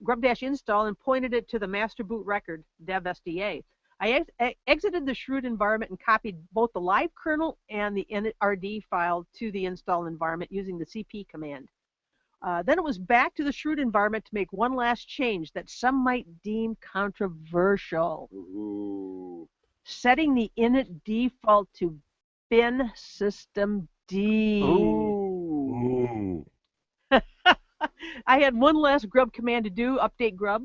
Grub-install and pointed it to the master boot record, dev SDA. I exited the shroud environment and copied both the live kernel and the init.rd file to the install environment using the cp command. Then it was back to the shroud environment to make one last change that some might deem controversial. Ooh. Setting the init default to bin system D. Ooh. I had one last grub command to do, update grub.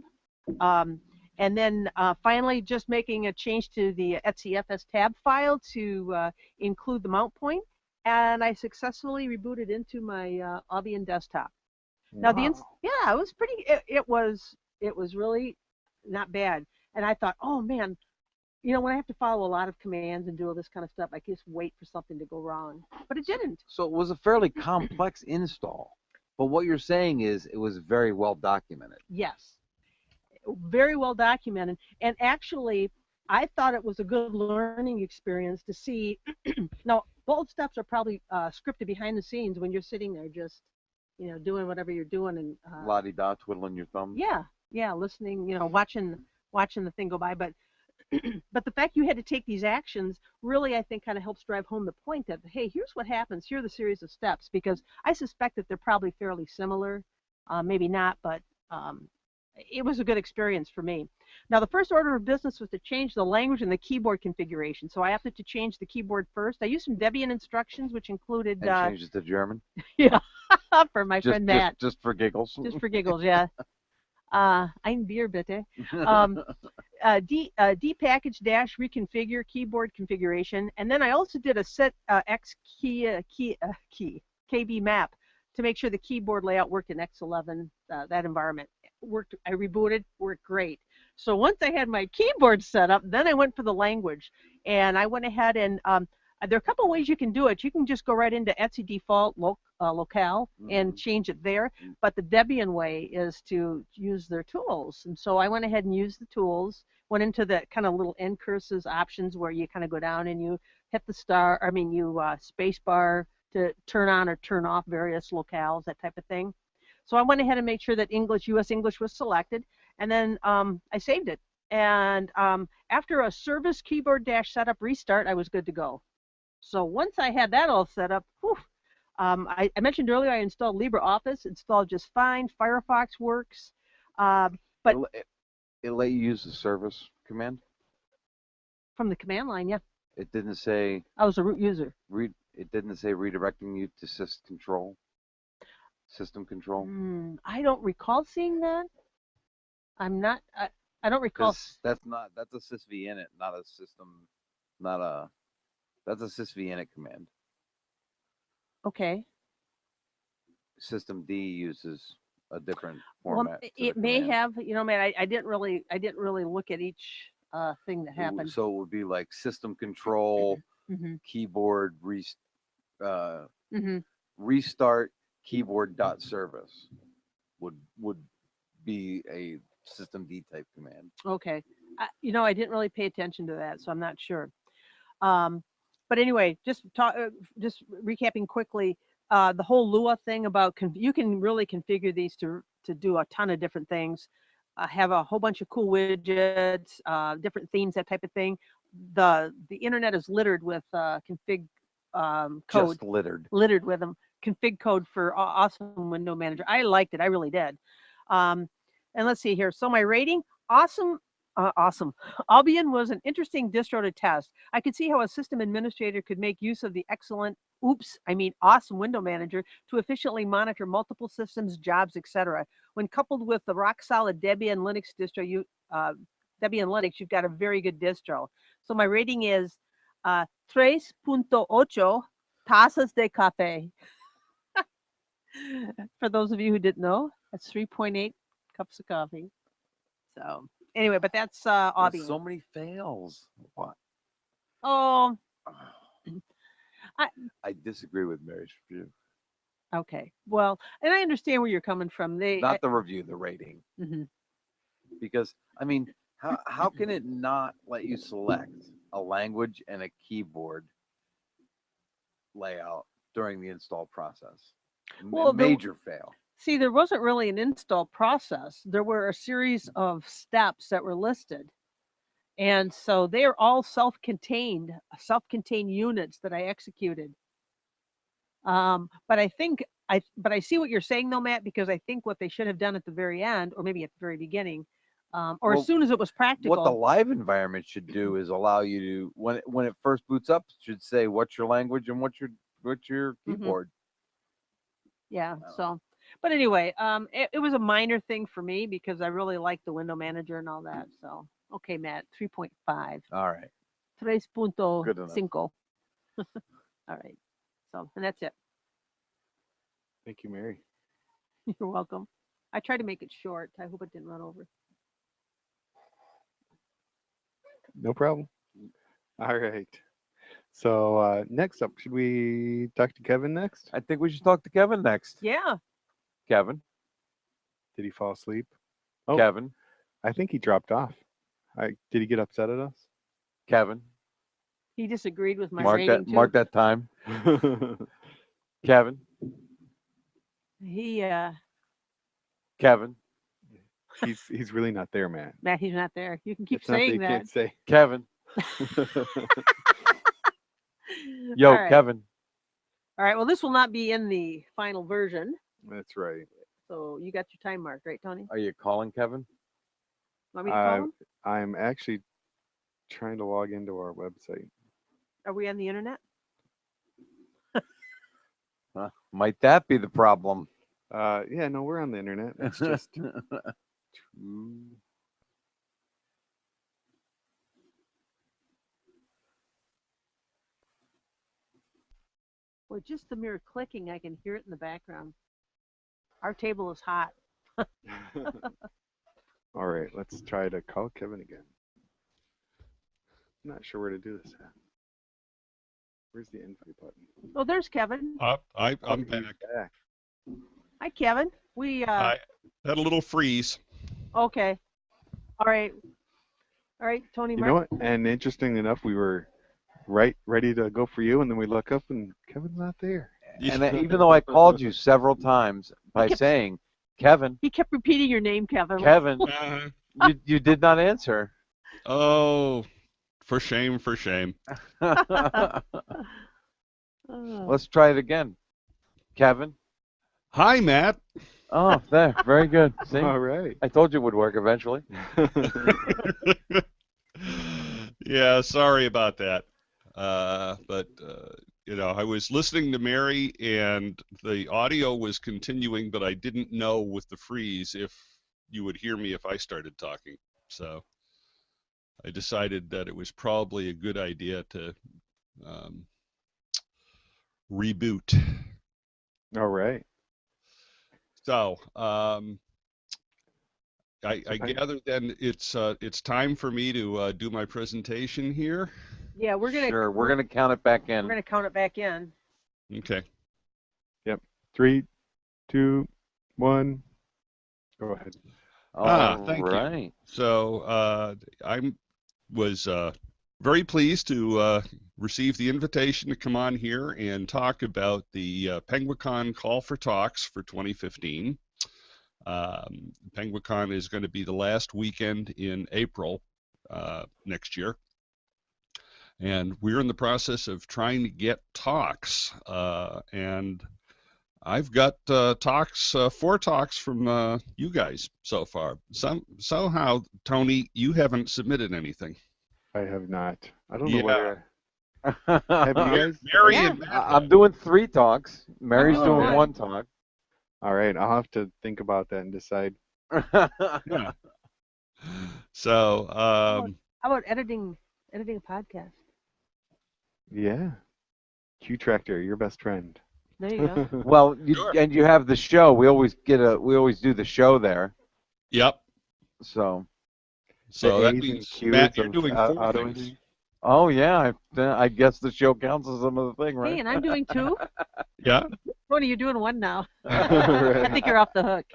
And then finally just making a change to the etcfs tab file to include the mount point, and I successfully rebooted into my Avian desktop. Wow. Now yeah, it was pretty. It was really not bad. And I thought, oh man, when I have to follow a lot of commands and do all this kind of stuff, I just wait for something to go wrong. But it didn't. So it was a fairly complex install, but what you're saying is it was very well documented. Yes. Very well documented, and actually I thought it was a good learning experience to see. Now both steps are probably scripted behind the scenes when you're sitting there just doing whatever you're doing and La-di-da, twiddling your thumbs. yeah, listening, watching the thing go by, but but the fact you had to take these actions really, I think, kind of helps drive home the point that, hey, here's what happens, here are the series of steps, because I suspect that they're probably fairly similar, maybe not, but it was a good experience for me. Now, the first order of business was to change the language and the keyboard configuration. So I opted to change the keyboard first. I used some Debian instructions, which included... And change it to German? Yeah, for my friend Matt. Just for giggles? Just for giggles, yeah. Ein Bier, bitte. Dpackage dash reconfigure keyboard configuration. And then I also did a set X key KB map to make sure the keyboard layout worked in X11, that environment. I rebooted, worked great. So once I had my keyboard set up, then I went for the language, and I went ahead and there are a couple ways you can do it. You can just go right into Etsy default locale and change it there, but the Debian way is to use their tools. And so I went ahead and used the tools, went into the kind of little end curses options where you kind of go down and you hit the space bar to turn on or turn off various locales, that type of thing. So I went ahead and made sure that US English was selected, and then I saved it. And after a service keyboard dash setup restart, I was good to go. So once I had that all set up, I mentioned earlier I installed LibreOffice, installed just fine. Firefox works, but it let you use the service command? From the command line, yeah. It didn't say... I was a root user. It didn't say redirecting you to system control? I don't recall seeing that. I don't recall. That's a sysv init, not a system, that's a sysv init command. Okay. System D uses a different format. Well, it may have, man, I didn't really look at each thing that happened. So it would be like system control, keyboard restart keyboard.service would be a system D type command. Okay. I didn't really pay attention to that, so I'm not sure. But But anyway, just recapping quickly, the whole Lua thing about you can really configure these to do a ton of different things. Have a whole bunch of cool widgets, different themes, that type of thing. The internet is littered with config code. Just littered. Littered with them. Config code for awesome window manager. I liked it. I really did. And let's see here. So my rating, awesome. Awesome. Albion was an interesting distro to test. I could see how a system administrator could make use of the awesome window manager to efficiently monitor multiple systems, jobs, etc. When coupled with the rock-solid Debian Linux distro, Debian Linux, you've got a very good distro. So my rating is 3.8 tazas de café. For those of you who didn't know, that's 3.8 cups of coffee. So anyway, but that's Albion. So many fails. What? Oh, I disagree with Mary's review. okay. Well, and I understand where you're coming from. Not the review, the rating. Mhm. Because I mean, how can it not let you select a language and a keyboard layout during the install process? Well, Major fail. See, there wasn't really an install process. There were a series of steps that were listed. And so they're all self-contained units that I executed. But I think I see what you're saying though, Matt, because I think what they should have done at the very end, or maybe at the very beginning, or as soon as it was practical. What the live environment should do is allow you to, when it first boots up, it should say what's your language and what's your keyboard. Yeah. So, but anyway, it was a minor thing for me because I really liked the window manager and all that. So, okay, Matt, 3.5. All right. 3.5. All right. So, and that's it. Thank you, Mary. You're welcome. I tried to make it short. I hope it didn't run over. No problem. All right. So next up, should we talk to Kevin next? I think we should talk to Kevin next. Yeah. Kevin. Did he fall asleep? Oh, Kevin. I think he dropped off. Did he get upset at us? Kevin. He disagreed with my rating too. Mark that time. Kevin. He Kevin. He's really not there, Matt. Matt, he's not there. You can keep It's not saying you that. can't say. Kevin. Yo, All right. Kevin. All right. Well, this will not be in the final version. That's right. So you got your time marked, right, Tony? Are you calling Kevin? Want me to call him? I'm actually trying to log into our website. Are we on the internet? Might that be the problem? Yeah, no, we're on the internet. It's just Well, just the mere clicking, I can hear it in the background. Our table is hot. All right, let's try to call Kevin again. I'm not sure where to do this at. Where's the invite button? Oh, there's Kevin. I'm he's back. Hi, Kevin. We I had a little freeze. okay. All right. All right, Tony. You know what? And interesting enough, we were ready to go for you, and then we look up and Kevin's not there. And even though I called you several times by saying, Kevin, He kept repeating your name, Kevin. Kevin, you did not answer. Oh, for shame, for shame. Let's try it again. Kevin. Hi, Matt. Oh, there. Very good. See? All right. I told you it would work eventually. Yeah, sorry about that. But I was listening to Mary, and the audio was continuing, but I didn't know with the freeze if you would hear me if I started talking. So I decided that it was probably a good idea to reboot. All right. So I gather then it's time for me to do my presentation here. Yeah, we're gonna count it back in. We're gonna count it back in. Okay. Yep. 3, 2, 1. Go ahead. Thank you. So I was very pleased to receive the invitation to come on here and talk about the Penguicon Call for Talks for 2015. Penguicon is going to be the last weekend in April next year. And we're in the process of trying to get talks. And I've got talks, 4 talks from you guys so far. Somehow, Tony, you haven't submitted anything. I have not. I don't know Yeah. whether have you guys? Mary Yeah. and Matt. I'm doing 3 talks. Mary's Oh, doing good. 1 talk. All right, I'll have to think about that and decide. Yeah. So, How about editing a podcast? Yeah. Q Tractor, your best friend. There you go. Well, Sure. and you have the show. We always do the show there. yep. So, So The that A's and means, Q's Matt, you're of doing 4 auto things. editing. oh yeah, I guess the show counts as another thing, right? Hey, and I'm doing 2. Yeah. Tony, you're doing 1 now. I Right. think you're off the hook.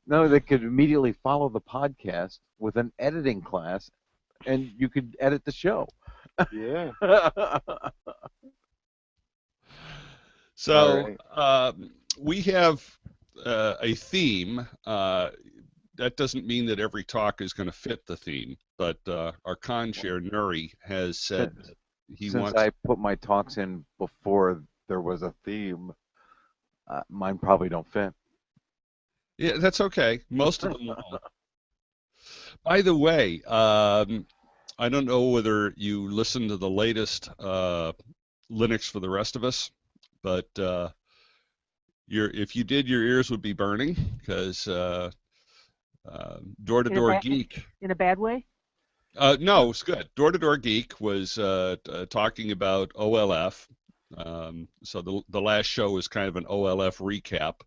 No, they could immediately follow the podcast with an editing class, and you could edit the show. Yeah. So All we have a theme. That doesn't mean that every talk is going to fit the theme, but our con chair, Nuri, has said Since- that he Since wants. I put my talks in before there was a theme, mine probably don't fit. Yeah, that's okay. Most of them won't. By the way, I don't know whether you listened to the latest Linux for the rest of us, but if you did, your ears would be burning because Door to Door Geek. In a bad way? No, it's good. Door to Door Geek was talking about OLF. So the last show was kind of an OLF recap,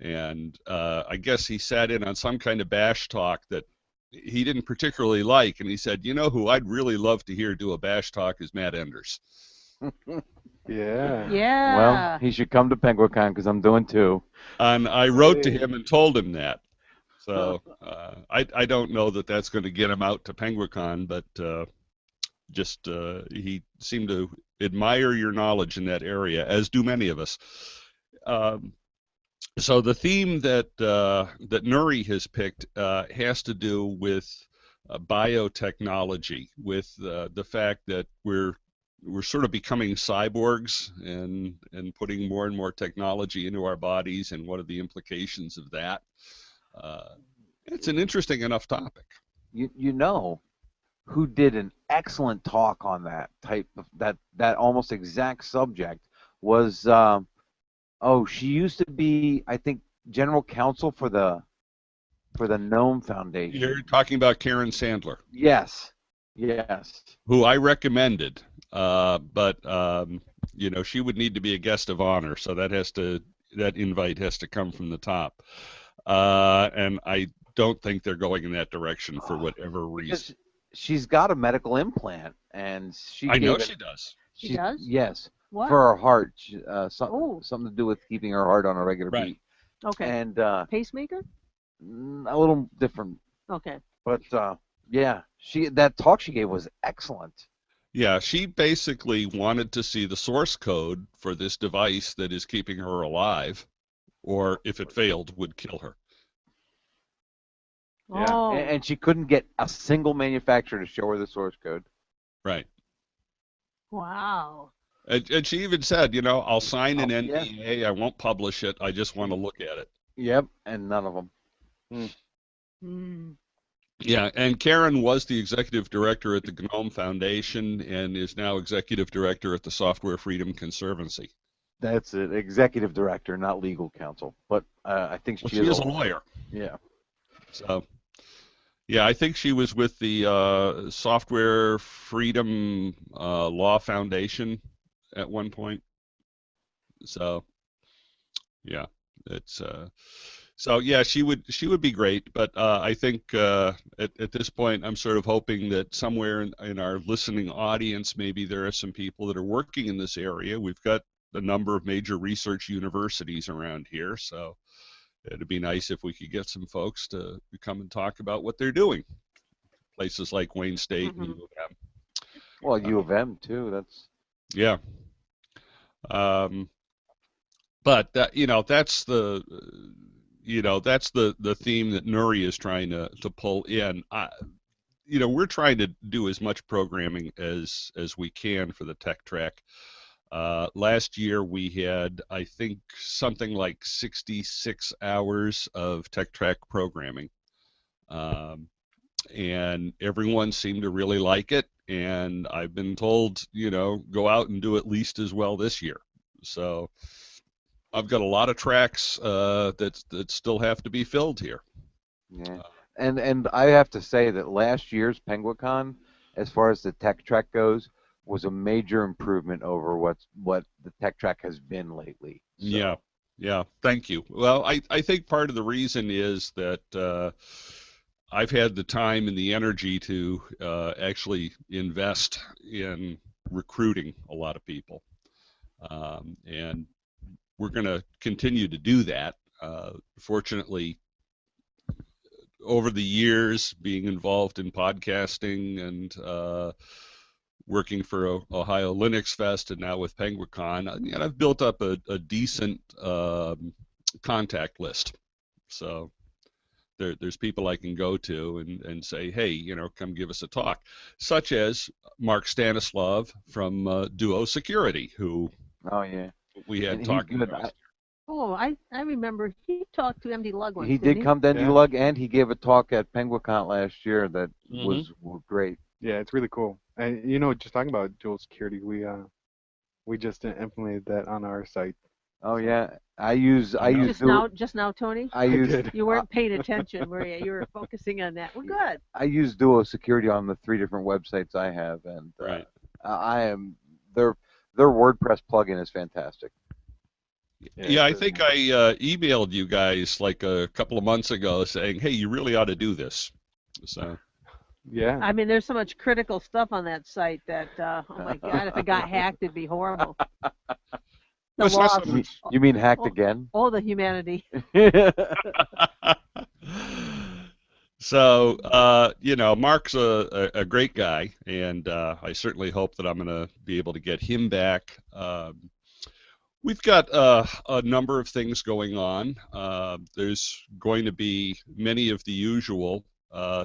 and I guess he sat in on some kind of bash talk that he didn't particularly like, and he said, "You know who I'd really love to hear do a bash talk is Matt Enders." Yeah. Yeah. Well, he should come to Penguicon because I'm doing 2. And I wrote to him and told him that. So I don't know that that's going to get him out to Penguicon, but he seemed to admire your knowledge in that area, as do many of us. So the theme that Nuri has picked has to do with biotechnology, with the fact that we're sort of becoming cyborgs and putting more and more technology into our bodies, and what are the implications of that. It's an interesting enough topic. You know who did an excellent talk on that type of that almost exact subject was she used to be, I think, general counsel for the Gnome Foundation. You're talking about Karen Sandler, Yes. who I recommended, but she would need to be a guest of honor, so that invite has to come from the top, and I don't think they're going in that direction for whatever reason. Because she's got a medical implant, and I know she does. She does? Yes. What? For her heart, Oh. something to do with keeping her heart on a regular Right. beat. Okay. And Pacemaker? a little different, Okay. but yeah, that talk she gave was excellent. Yeah, she basically wanted to see the source code for this device that is keeping her alive, or if it failed, would kill her. Yeah. Oh. And she couldn't get a single manufacturer to show her the source code. Right. Wow. And she even said, I'll sign an yeah. NDA. I won't publish it. I just want to look at it. Yep, and none of them. Hmm. Yeah, and Karen was the executive director at the GNOME Foundation and is now executive director at the Software Freedom Conservancy. That's it, executive director, not legal counsel. But I think Well, she she is a lawyer. Yeah. So, yeah, I think she was with the Software Freedom Law Foundation at one point. So, yeah, it's so yeah, she would be great. But I think at this point, I'm sort of hoping that somewhere in our listening audience, maybe there are some people that are working in this area. We've got a number of major research universities around here, so it'd be nice if we could get some folks to come and talk about what they're doing. places like Wayne State and Mhm. U of M. Well, U of M too. That's Yeah. Um, but that, that's the theme that Nuri is trying to pull in. We're trying to do as much programming as we can for the Tech Track. Last year we had, I think, something like 66 hours of Tech Track programming. And everyone seemed to really like it. And I've been told, go out and do at least as well this year. So I've got a lot of tracks that still have to be filled here. yeah. And I have to say that last year's PenguinCon, as far as the Tech Track goes, was a major improvement over what the Tech Track has been lately. So. Yeah, yeah. Thank you. Well, I think part of the reason is that I've had the time and the energy to actually invest in recruiting a lot of people, and we're going to continue to do that. Fortunately, over the years, being involved in podcasting and working for Ohio Linux Fest and now with PenguinCon, and I've built up a decent contact list. So there's people I can go to and say, hey, come give us a talk, such as Mark Stanislav from Duo Security, who Oh yeah. we had And he's talking good. last. Oh, I remember he talked to MD Lug once, He didn't did he? come to Yeah. Lug, and he gave a talk at PenguinCon last year that Mm-hmm. was great. Yeah, it's really cool. And just talking about dual security, we just implemented that on our site. Oh yeah, I use Just now, Tony. I use did. You weren't paying attention, were you? You were focusing on that. Well, good. I use Duo Security on the 3 different websites I have, and Right. I am their WordPress plugin is fantastic. Yeah, I think I emailed you guys like a couple of months ago saying, hey, you really ought to do this. So. Yeah. I mean, there's so much critical stuff on that site that, oh my God, if it got hacked, it'd be horrible. The It's not so loss. much- You mean hacked Oh. again? Oh, the humanity. So, Mark's a great guy, and I certainly hope that I'm going to be able to get him back. We've got a number of things going on. There's going to be many of the usual.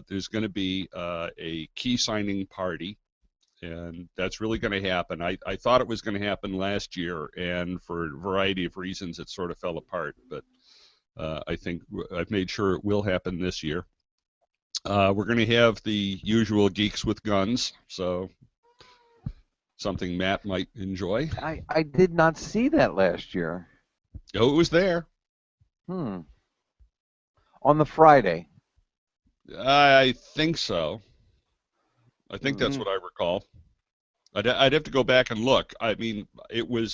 There's going to be a key signing party, and that's really going to happen. I thought it was going to happen last year, and for a variety of reasons, it sort of fell apart. But I think I've made sure it will happen this year. We're going to have the usual Geeks with Guns, so something Matt might enjoy. I did not see that last year. Oh, it was there. On the Friday. I think so. I think that's what I recall. I'd have to go back and look. I mean,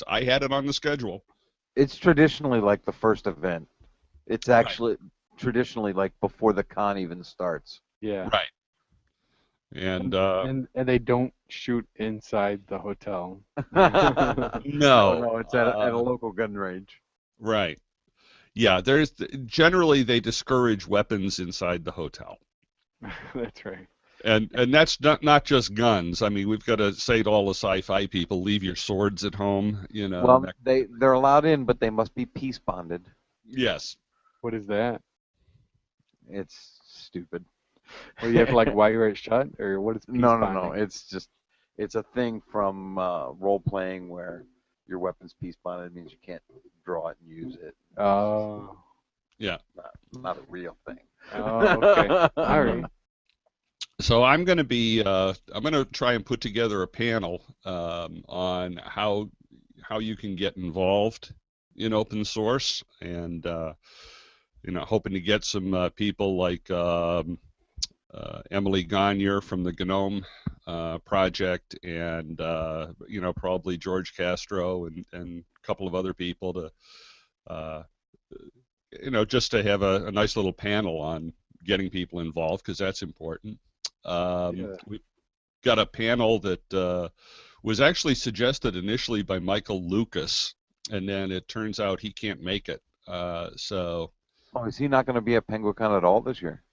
I had it on the schedule. It's traditionally like the first event. It's actually traditionally like before the con even starts. Yeah. Right. And And they don't shoot inside the hotel. No, it's at a local gun range. Right. Yeah, generally they discourage weapons inside the hotel. That's right. And that's not just guns. I mean, we've got to say to all the sci-fi people, leave your swords at home, Well, they're allowed in, but they must be peace bonded. Yes. What is that? It's stupid. Well, you have to like wire it shut, or what is peace No. bonding? It's a thing from role playing where your weapon's peace bonded means you can't draw it and use it. Oh. Yeah. Not a real thing. Oh, okay. All right. So I'm going to try and put together a panel on how you can get involved in open source, and hoping to get some people like Emily Gagne from the GNOME project, and probably George Castro and a couple of other people to just to have a nice little panel on getting people involved, because that's important. We've got a panel that was actually suggested initially by Michael Lucas, and then it turns out he can't make it. So. Oh, is he not going to be at PenguinCon at all this year?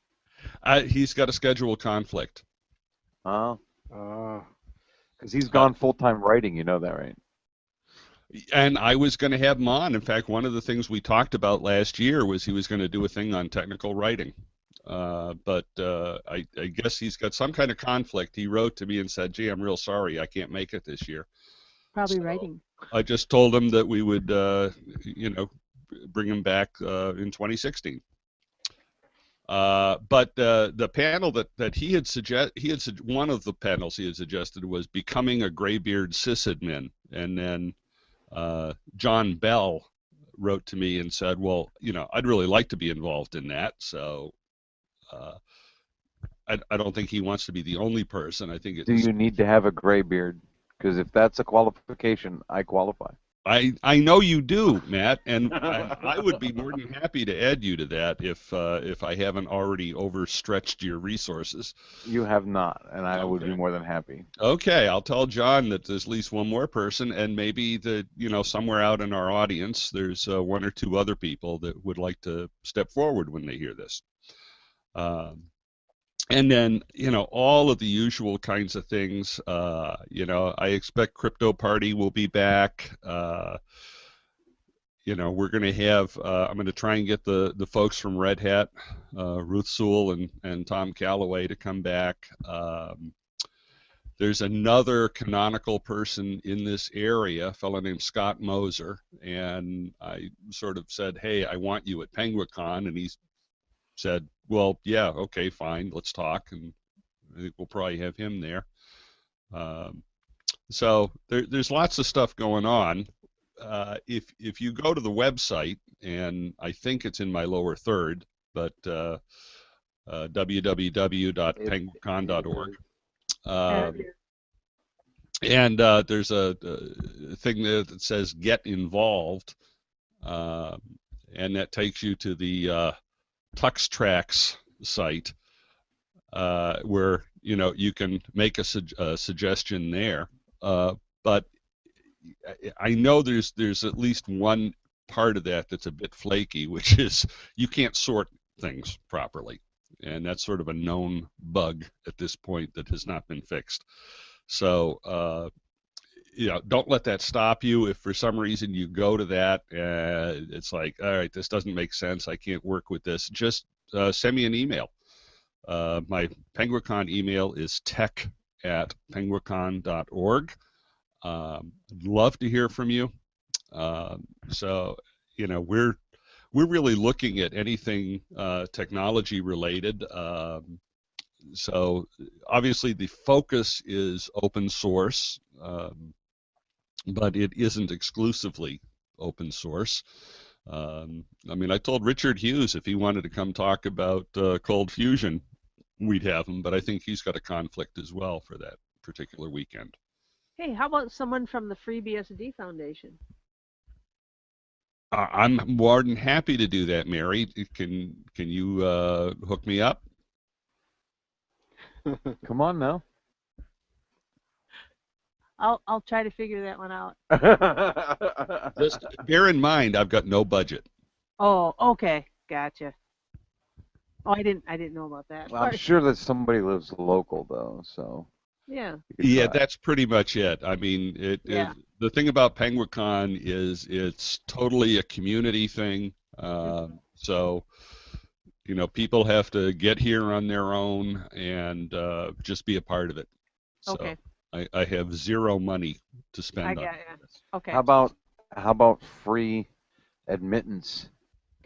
He's got a schedule conflict. Oh, Uh, because he's gone full-time writing. You know that, right? And I was going to have him on. In fact, one of the things we talked about last year was he was going to do a thing on technical writing. But I guess he's got some kind of conflict. He wrote to me and said, "Gee, I'm real sorry, I can't make it this year." Probably So writing. I just told him that we would, bring him back in 2016. But the panel that one of the panels he had suggested was becoming a graybeard sysadmin, and then John Bell wrote to me and said, "Well, I'd really like to be involved in that." So uh, I don't think he wants to be the only person. I think Do it's you need to have a gray beard? Because if that's a qualification, I qualify. I know you do, Matt, and I would be more than happy to add you to that if I haven't already overstretched your resources. You have not, and I would be Okay. more than happy. Okay, I'll tell John that there's at least one more person, and maybe somewhere out in our audience there's one or two other people that would like to step forward when they hear this. And then all of the usual kinds of things. I expect Crypto Party will be back. We're going to have. I'm going to try and get the folks from Red Hat, Ruth Sewell and Tom Calloway to come back. There's another canonical person in this area, a fellow named Scott Moser, and I sort of said, "Hey, I want you at PenguinCon," and he said, "Well, yeah, okay, fine, let's talk," and I think we'll probably have him there. So there's lots of stuff going on. If you go to the website, and I think it's in my lower third, but www.penguicon.org. And there's a thing there that says "Get Involved," and that takes you to the Tux Tracks site, where you can make a suggestion there. But I know there's at least one part of that that's a bit flaky, which is you can't sort things properly, and that's sort of a known bug at this point that has not been fixed. So don't let that stop you. If for some reason you go to that, it's like, all right, this doesn't make sense, I can't work with this, just send me an email. My PenguinCon email is tech@penguicon.org. I'd love to hear from you. So we're really looking at anything technology related. So obviously the focus is open source, but it isn't exclusively open source. I told Richard Hughes if he wanted to come talk about Cold Fusion, we'd have him, but I think he's got a conflict as well for that particular weekend. Hey, how about someone from the FreeBSD Foundation? I'm more than happy to do that, Mary. Can you hook me up? Come on now. I'll try to figure that one out. Just bear in mind, I've got no budget. Oh, okay, gotcha. Oh, I didn't know about that. Well, I'm sure that somebody lives local though, so. Yeah. Yeah, that's pretty much it. Yeah. The thing about PenguinCon is it's totally a community thing. So, people have to get here on their own and just be a part of it. So Okay. I have zero money to spend on got this. Okay. How about free admittance?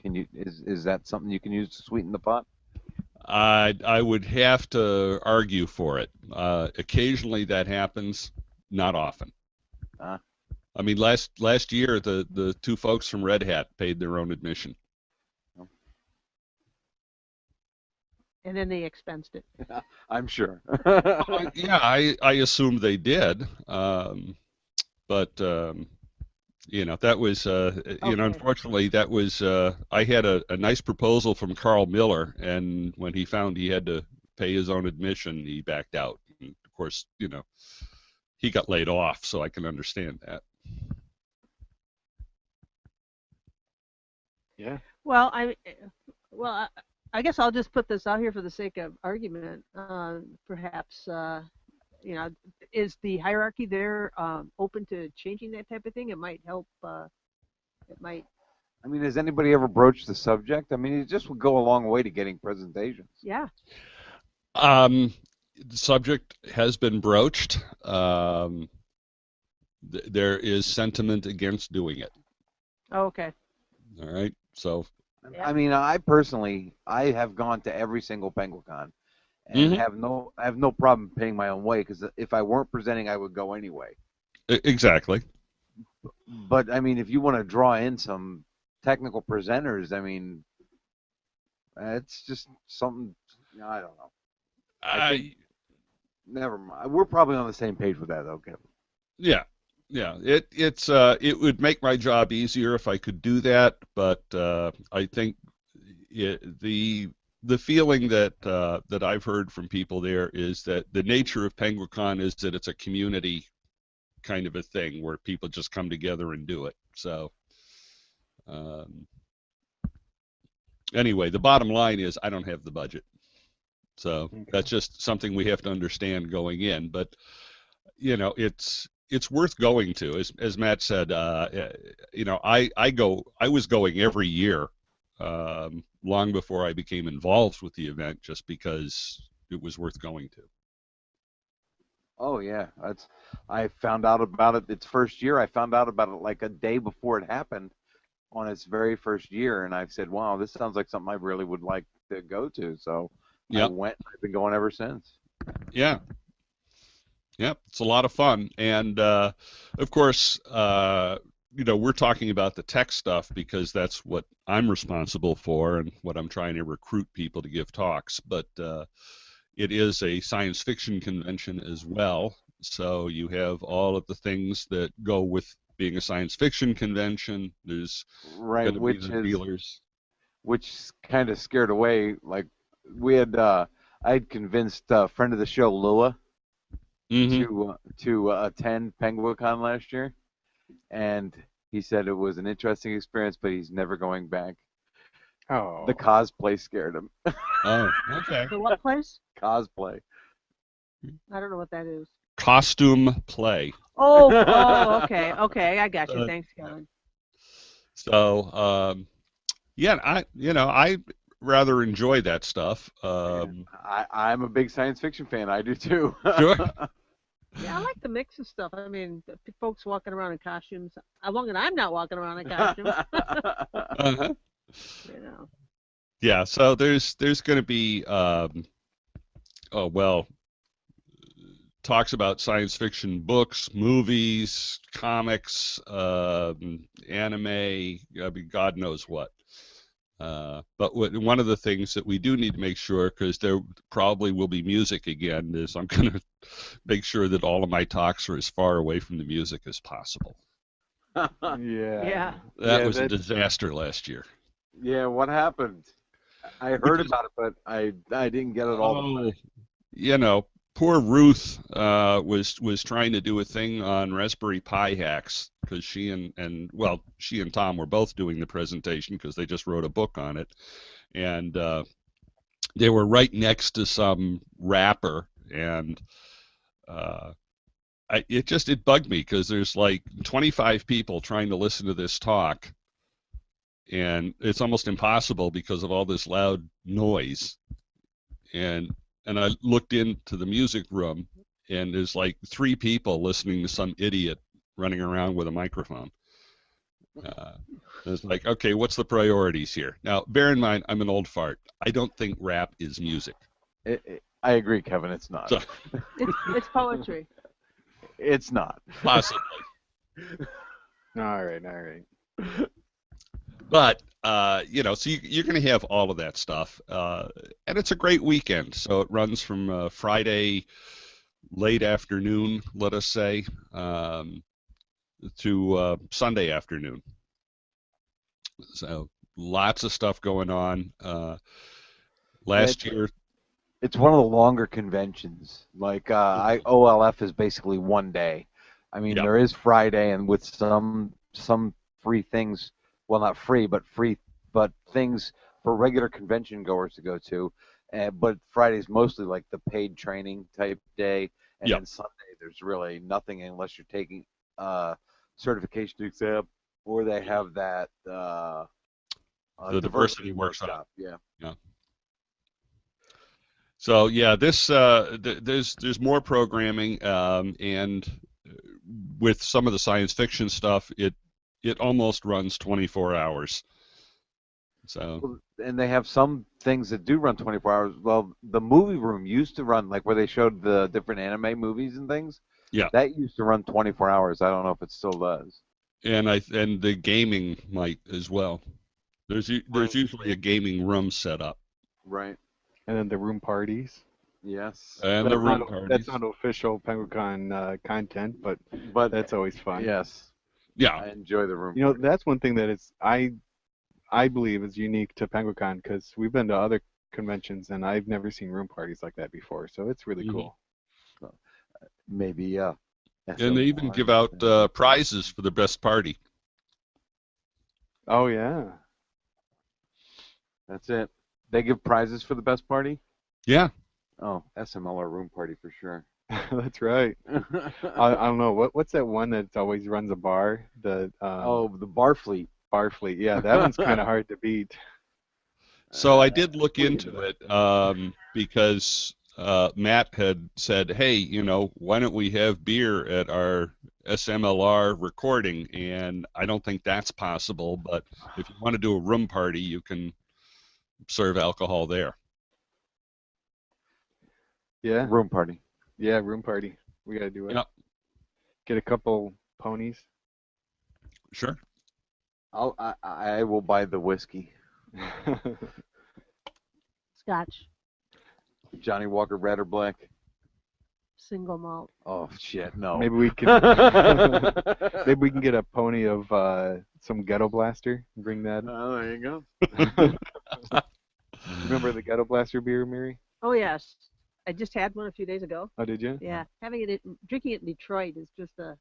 Is that something you can use to sweeten the pot? I would have to argue for it. Occasionally that happens, not often. Last year the two folks from Red Hat paid their own admission. And then they expensed it. I'm sure. Yeah, I assume they did. But that was Okay. unfortunately that was I had a nice proposal from Carl Miller, and when he found he had to pay his own admission, he backed out. And of course, he got laid off, so I can understand that. Yeah. Well, I guess I'll just put this out here for the sake of argument. Perhaps, is the hierarchy there open to changing that type of thing? It might help. It might. I mean, has anybody ever broached the subject? I mean, it just would go a long way to getting presentations. Yeah. The subject has been broached. There is sentiment against doing it. Oh, okay. All right. So. Yeah. I mean, I personally, I have gone to every single PenguinCon and have no problem paying my own way because if I weren't presenting, I would go anyway. Exactly. But I mean, if you want to draw in some technical presenters, I mean, it's just something. I don't know. I think, never mind. We're probably on the same page with that, though, Kevin. Yeah. It would make my job easier if I could do that, but I think the feeling that I've heard from people there is that the nature of PenguinCon is that it's a community kind of a thing where people just come together and do it. So anyway, the bottom line is I don't have the budget. So that's just something we have to understand going in. But it's worth going to. As Matt said, I was going every year long before I became involved with the event, just because it was worth going to. Oh yeah, I found out about it its first year. I found out about it like a day before it happened on its very first year, and I said, "Wow, this sounds like something I really would like to go to." So I went. I've been going ever since. Yeah. Yep, it's a lot of fun, and of course, we're talking about the tech stuff because that's what I'm responsible for and what I'm trying to recruit people to give talks. But it is a science fiction convention as well, so you have all of the things that go with being a science fiction convention. There's right, dealers, which kind of scared away. Like we had, I'd convinced a friend of the show, Lua, to attend PenguinCon last year, and he said it was an interesting experience, but he's never going back. Oh. The cosplay scared him. Oh, okay. The what place? Cosplay. I don't know what that is. Costume play. Oh, okay, I got you. Thanks, Kevin. So, I rather enjoy that stuff. I'm a big science fiction fan. I do too. Sure. Yeah, I like the mix of stuff. I mean, folks walking around in costumes. As long as I'm not walking around in costumes. Uh-huh. Yeah, so there's going to be talks about science fiction books, movies, comics, anime, I mean, God knows what. But one of the things that we do need to make sure, because there probably will be music again, is I'm going to make sure that all of my talks are as far away from the music as possible. Yeah. That was a disaster last year. Yeah, what happened? I heard about it, but I didn't get it all. Poor Ruth was trying to do a thing on Raspberry Pi hacks because she and Tom were both doing the presentation because they just wrote a book on it, and they were right next to some rapper, and it bugged me because there's like 25 people trying to listen to this talk, and it's almost impossible because of all this loud noise, and I looked into the music room, and there's like 3 people listening to some idiot running around with a microphone. It's like, okay, what's the priorities here? Now, bear in mind, I'm an old fart. I don't think rap is music. I agree, Kevin. It's not. So, it's poetry. It's not. Possibly. All right. But, so you're going to have all of that stuff. And it's a great weekend. So it runs from Friday late afternoon, let us say, to Sunday afternoon. So lots of stuff going on. Last year. It's one of the longer conventions. Like OLF is basically one day. I mean, there is Friday, and with some free things. Well, not free, but things for regular convention goers to go to. But Friday's mostly like the paid training type day, and Yep. then Sunday there's really nothing unless you're taking certification exam, or they have that The diversity workshop. Yeah. Yeah. So yeah, this there's more programming, and with some of the science fiction stuff, it almost runs 24 hours. So Well, and they have some things that do run 24 hours. Well, the movie room used to run like where they showed the different anime movies and things. yeah, That used to run 24 hours. I don't know if it still does. and the gaming might as well. There's Right. usually a gaming room set up, Right. And then the room parties. Yes. and the That's room not parties. that's not official PenguinCon content, but But that's always fun. yes, Yeah, I enjoy the room. You know, party. that's one thing that I believe is unique to PenguinCon because we've been to other conventions and I've never seen room parties like that before. So it's really Mhm. cool. Maybe and they even SMLR. give out prizes for the best party. Oh yeah, That's it. They give prizes for the best party. Yeah, Oh, SMLR room party for sure. that's right. I don't know what's that one that always runs a bar? The Oh, the bar fleet. Bar Fleet. Yeah, that one's kind of hard to beat. so I did look we can into do it because Matt had said, "Hey, why don't we have beer at our SMLR recording?" And I don't think that's possible. But if you want to do a room party, you can serve alcohol there. Yeah, Room party. yeah, room party. We gotta do it. Yep. Get a couple ponies. Sure. I will buy the whiskey. Scotch, Johnny Walker Red or Black. single malt. Oh shit, no. Maybe we can maybe we can get a pony of some Ghetto Blaster and bring that. Oh, there you go. Remember the Ghetto Blaster beer, Mary? Oh yes, I just had one a few days ago. Oh, did you? Yeah, drinking it in Detroit is just a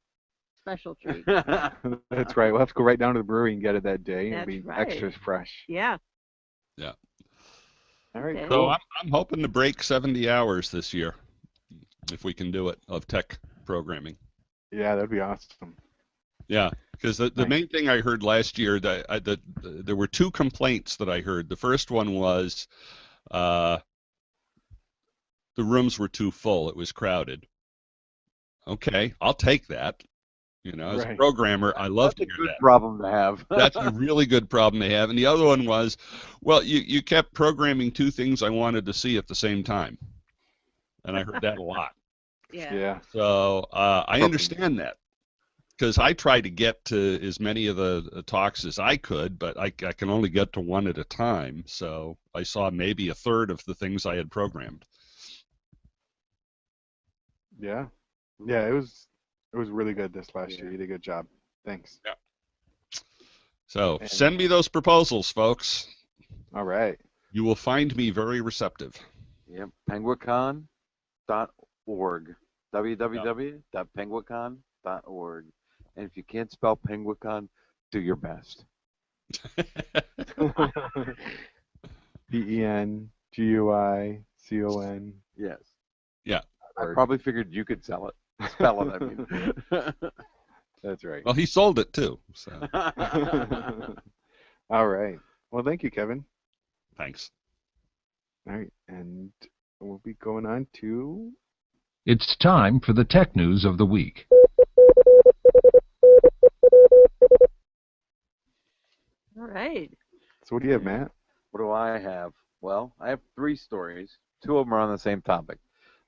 special treat. That's right. We'll have to go right down to the brewery and get it that day. It'll That's be right. extra fresh. Yeah. Yeah. All right, Okay. So cool. I'm hoping to break 70 hours this year, if we can do it, of tech programming. Yeah, that'd be awesome. Yeah, because the Nice. main thing I heard last year, that there were two complaints that I heard. The first one was the rooms were too full. It was crowded. Okay, I'll take that. As a Right. programmer, I love That's to a hear good that. problem to have. That's a really good problem to have. And the other one was, well, you kept programming two things I wanted to see at the same time. And I heard that a lot. Yeah. Yeah. So I understand that, because I try to get to as many of the talks as I could, but I can only get to one at a time. So I saw maybe a third of the things I had programmed. Yeah. Yeah, it was really good this last Yeah. year. You did a good job. Thanks. So And- send me those proposals, folks. All right. You will find me very receptive. Yep. Penguicon.org. www.penguicon.org. And if you can't spell Penguicon, do your best. PenguiCon. Yes. Yeah. I probably figured you could sell it. Spell it, I mean. That's right. Well, he sold it too. So All right. Well, thank you, Kevin. thanks. All right, and we'll be going on to. It's time for the tech news of the week. All right. So, what do you have, Matt? What do I have? Well, I have 3 stories. 2 of them are on the same topic.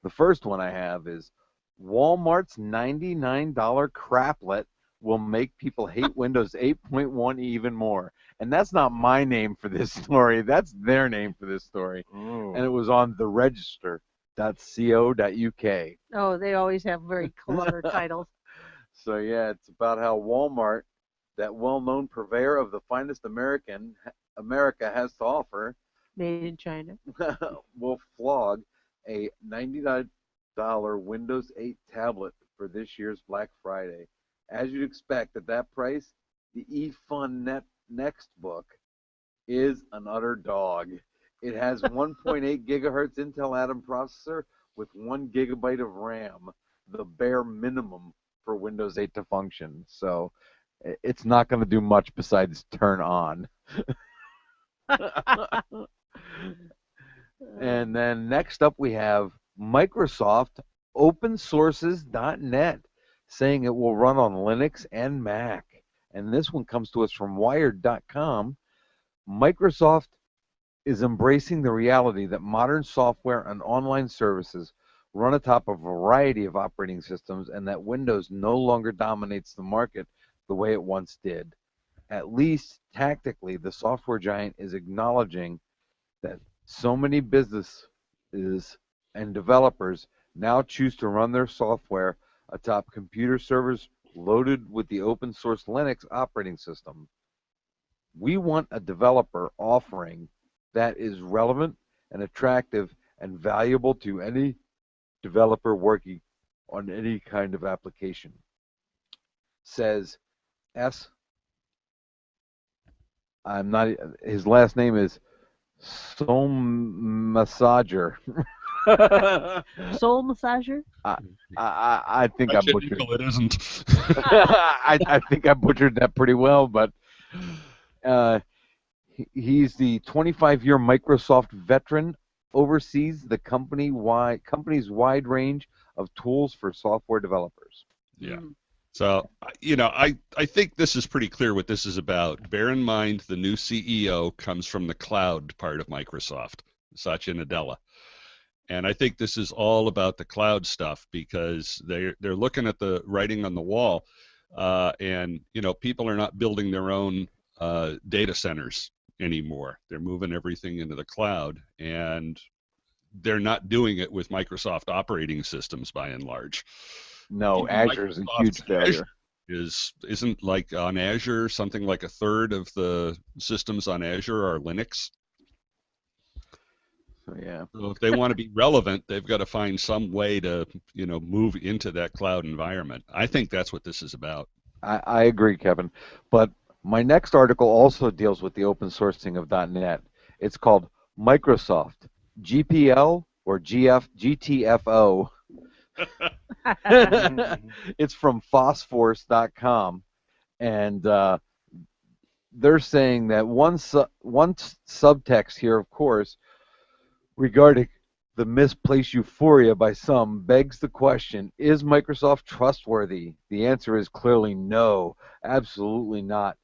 The first one I have is Walmart's $99 craplet will make people hate Windows 8.1 even more. And that's not my name for this story. That's their name for this story. Oh. And it was on theregister.co.uk. Oh, they always have very clever titles. So, yeah, it's about how Walmart, that well-known purveyor of the finest America has to offer, Made in China. will flog a $99 Windows 8 tablet for this year's Black Friday. As you'd expect, at that price, the eFun Next book is an utter dog. It has 1.8 gigahertz Intel Atom processor with 1 gigabyte of RAM, the bare minimum for Windows 8 to function. So it's not going to do much besides turn on. And then next up we have Microsoft OpenSources.net saying it will run on Linux and Mac. And this one comes to us from Wired.com. Microsoft is embracing the reality that modern software and online services run atop a variety of operating systems and that Windows no longer dominates the market the way it once did. At least tactically, the software giant is acknowledging that so many businesses and developers now choose to run their software atop computer servers loaded with the open source Linux operating system. We want a developer offering that is relevant and attractive and valuable to any developer working on any kind of application. Says S. I'm not. His last name is Massager. Soul massager? I think I butchered. It isn't. I think I butchered that pretty well, but he's the 25-year Microsoft veteran, oversees the company's wide range of tools for software developers. Yeah. So, I think this is pretty clear what this is about. Bear in mind the new CEO comes from the cloud part of Microsoft, Satya Nadella. And I think this is all about the cloud stuff because they're looking at the writing on the wall, and people are not building their own data centers anymore. They're moving everything into the cloud, and they're not doing it with Microsoft operating systems by and large. No, Azure is a huge failure. Isn't like on Azure something like a third of the systems on Azure are Linux? Yeah. So if they want to be relevant, they've got to find some way to, move into that cloud environment. I think that's what this is about. I agree, Kevin. But my next article also deals with the open sourcing of .NET. It's called Microsoft GPL or GTFO. It's from phosphorus.com, and they're saying that one subtext here, of course, regarding the misplaced euphoria by some begs the question, is Microsoft trustworthy? The answer is clearly no, absolutely not.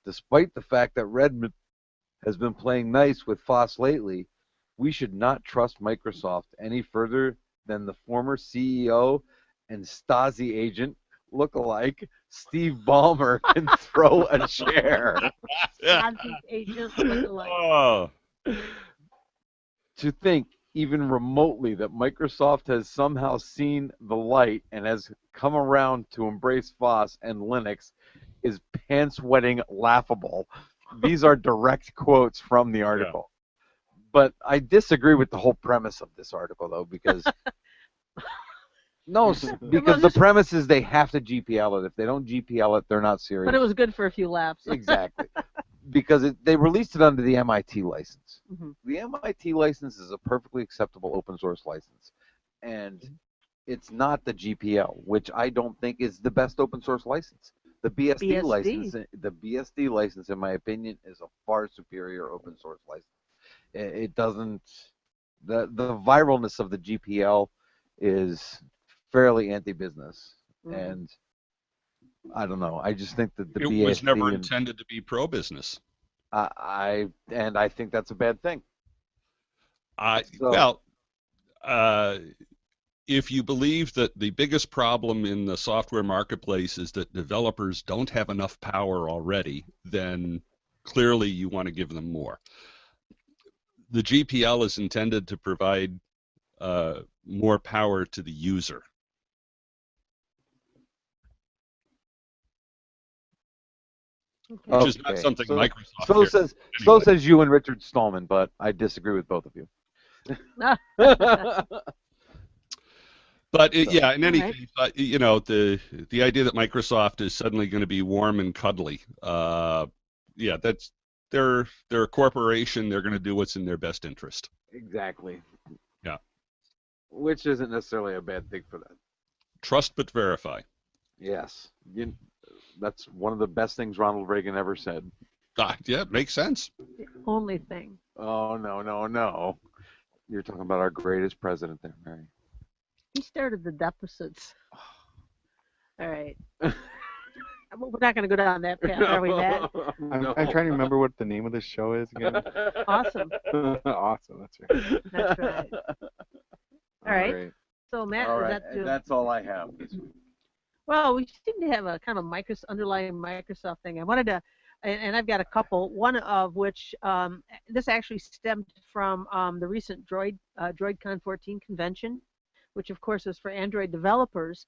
Despite the fact that Redmond has been playing nice with Foss lately, we should not trust Microsoft any further than the former CEO and Stasi agent look-alike Steve Ballmer can throw a chair. Stasi agent look-alike. Oh. To think even remotely that Microsoft has somehow seen the light and has come around to embrace Foss and Linux is pants-wetting laughable. These are direct quotes from the article. Yeah. But I disagree with the whole premise of this article, though, because the premise is they have to GPL it. If they don't GPL it, they're not serious. But it was good for a few laps. Exactly. Because they released it under the MIT license. Mm-hmm. The MIT license is a perfectly acceptable open source license. And it's not the GPL, which I don't think is the best open source license. The BSD license, in my opinion, is a far superior open source license. It doesn't, the viralness of the GPL is fairly anti-business. Mm-hmm. And I don't know. I just think that the BSD was never intended to be pro-business. I think that's a bad thing. If you believe that the biggest problem in the software marketplace is that developers don't have enough power already, then clearly you want to give them more. The GPL is intended to provide more power to the user. Which is not something Microsoft So says you and Richard Stallman, but I disagree with both of you. But in any case, the idea that Microsoft is suddenly going to be warm and cuddly, that's they're a corporation. They're going to do what's in their best interest. Exactly. Yeah. Which isn't necessarily a bad thing for them. Trust but verify. Yes. That's one of the best things Ronald Reagan ever said. Yeah, it makes sense. The only thing. Oh, no, no, no. You're talking about our greatest president there, Mary. He started the deficits. All right. We're not going to go down that path, are we, Matt? I'm trying to remember what the name of the show is again. Awesome. Awesome, that's right. That's right. All right. So, Matt, All is right. that That's all I have. well, we seem to have a kind of underlying Microsoft thing. I wanted to, and I've got a couple. One of which this actually stemmed from the recent DroidCon 14 convention, which of course is for Android developers.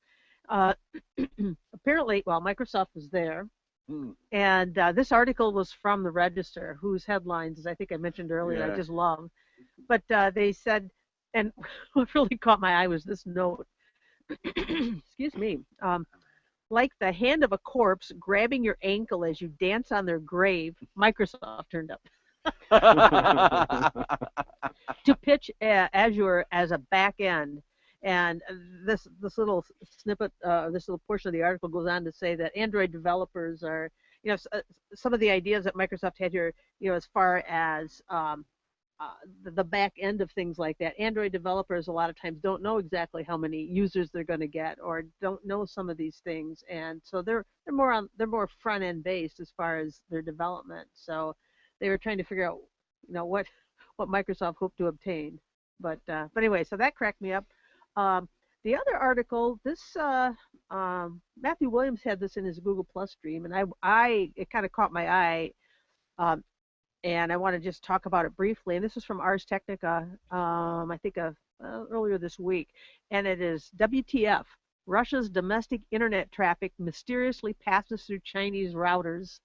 Apparently, well, Microsoft was there, and this article was from the Register, whose headlines, as I think I mentioned earlier, I just love. But they said, and what really caught my eye was this note. Excuse me. Like the hand of a corpse grabbing your ankle as you dance on their grave, Microsoft turned up to pitch Azure as a back end. And this little snippet, this little portion of the article goes on to say that Android developers are, some of the ideas that Microsoft had here, as far as the back end of things like that. Android developers a lot of times don't know exactly how many users they're going to get, or don't know some of these things, and so they're more front end based as far as their development. So they were trying to figure out, what Microsoft hoped to obtain. But anyway, so that cracked me up. The other article, this Matthew Williams had this in his Google Plus stream, and it kind of caught my eye. And I want to just talk about it briefly. And this is from Ars Technica, I think earlier this week. And it is WTF, Russia's domestic internet traffic mysteriously passes through Chinese routers.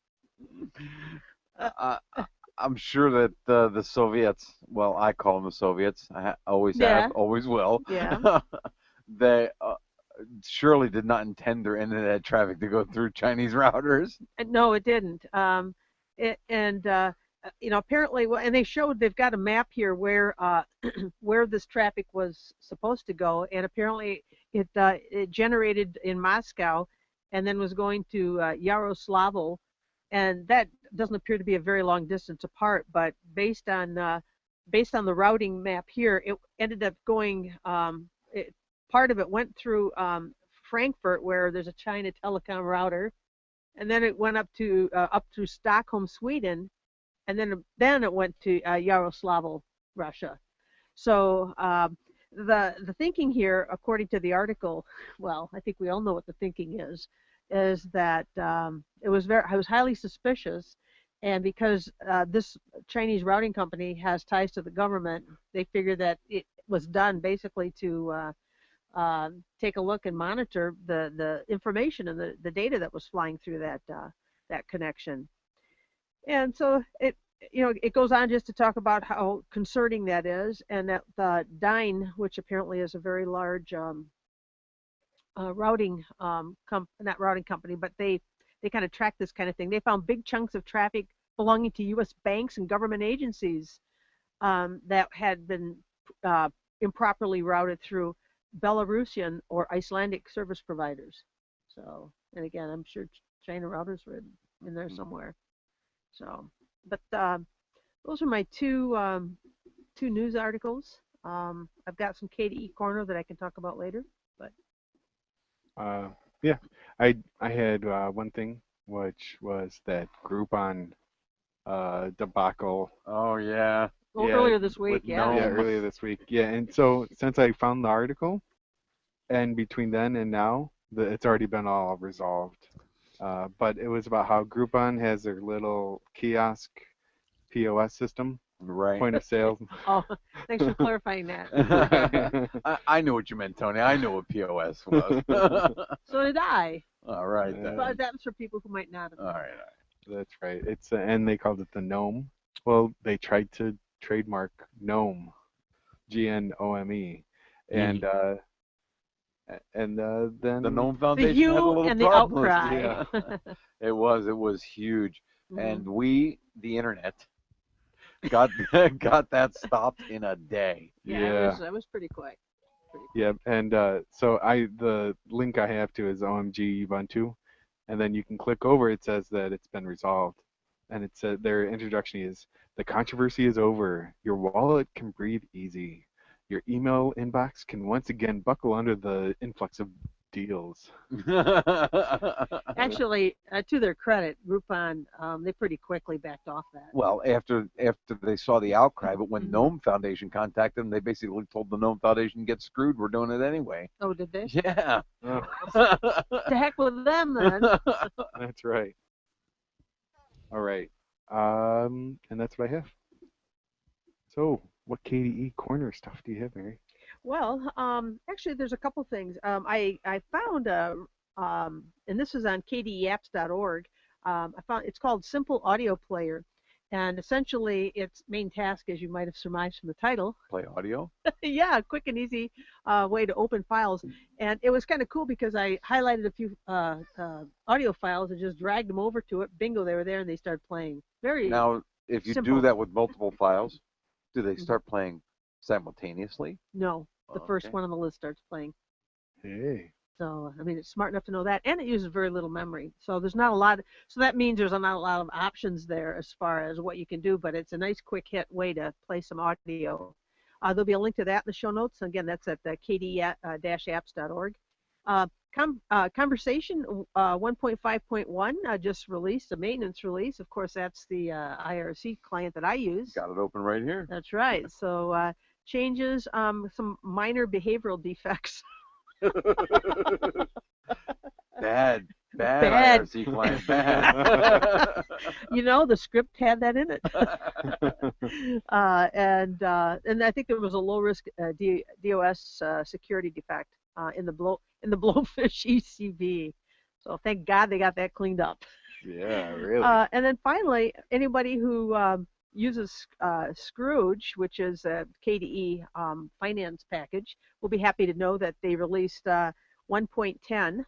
I'm sure that the Soviets, well, I call them the Soviets, I always have, always will. Yeah. They surely did not intend their internet traffic to go through Chinese routers. No, it didn't. Apparently, and they showed, they've got a map here where where this traffic was supposed to go, and apparently it generated in Moscow, and then was going to Yaroslavl, and that doesn't appear to be a very long distance apart. But based on the routing map here, it ended up going. Part of it went through Frankfurt, where there's a China Telecom router, and then it went up through Stockholm, Sweden. And then it went to Yaroslavl, Russia. So the thinking here, according to the article, well, I think we all know what the thinking is that it was highly suspicious, and because this Chinese routing company has ties to the government, they figured that it was done basically to take a look and monitor the information and the data that was flying through that connection. And so it goes on just to talk about how concerning that is, and that the Dyn, which apparently is a very large routing not routing company, but they kind of track this kind of thing. They found big chunks of traffic belonging to U.S. banks and government agencies that had been improperly routed through Belarusian or Icelandic service providers. So, and again, I'm sure China routers were in there somewhere. So, but those are my two news articles. I've got some KDE Corner that I can talk about later. But yeah, I had one thing, which was that Groupon debacle. Oh yeah. Well, earlier this week, Yeah, earlier this week. Yeah, and so since I found the article, and between then and now, it's already been all resolved. But it was about how Groupon has their little kiosk POS system, right? Point of sale. Oh, thanks for clarifying that. I knew what you meant, Tony. I knew what POS was. So did I. All right. Then. But that was for people who might not have. All right. That's right. It's and they called it the GNOME. Well, they tried to trademark GNOME, GNOME, and then the GNOME Foundation the hue had a little and the problem. outcry. Yeah. It was huge. and we, the internet, got got that stopped in a day. Yeah, it was pretty quick. Yeah, and so the link I have to is OMG Ubuntu, and then you can click over. It says that it's been resolved, and it said their introduction is the controversy is over. Your wallet can breathe easy. Your email inbox can once again buckle under the influx of deals. Actually, to their credit, Groupon, they pretty quickly backed off that. Well, after they saw the outcry, but when Gnome Foundation contacted them, they basically told the Gnome Foundation, "Get screwed. We're doing it anyway." Oh, did they? Yeah. Oh, To heck with them then. that's right. All right. And that's what I have. So, what KDE corner stuff do you have, Mary? Well, actually, there's a couple things. I found and this is on kdeapps.org. I found it's called Simple Audio Player, and essentially its main task, as you might have surmised from the title, Play audio. yeah, quick and easy way to open files. And it was kind of cool because I highlighted a few audio files and just dragged them over to it. Bingo, they were there, and they started playing. Very Now, if you simple. do that with multiple files, do they start playing simultaneously? No, the first Okay. one on the list starts playing. Hey. So, I mean, it's smart enough to know that, and it uses very little memory. So there's not a lot. So that means there's not a lot of options there as far as what you can do, but it's a nice quick hit way to play some audio. There'll be a link to that in the show notes. Again, that's at kd-apps.org. Conversation 1.5.1 just released, a maintenance release. Of course, that's the IRC client that I use. Got it open right here. That's right. So changes, some minor behavioral defects. Bad Bad. IRC client. Bad. You know, the script had that in it. And I think there was a low risk DOS security defect in the Blowfish ECV. So thank God they got that cleaned up. Yeah, really. And then finally, anybody who uses Scrooge, which is a KDE finance package, will be happy to know that they released 1.10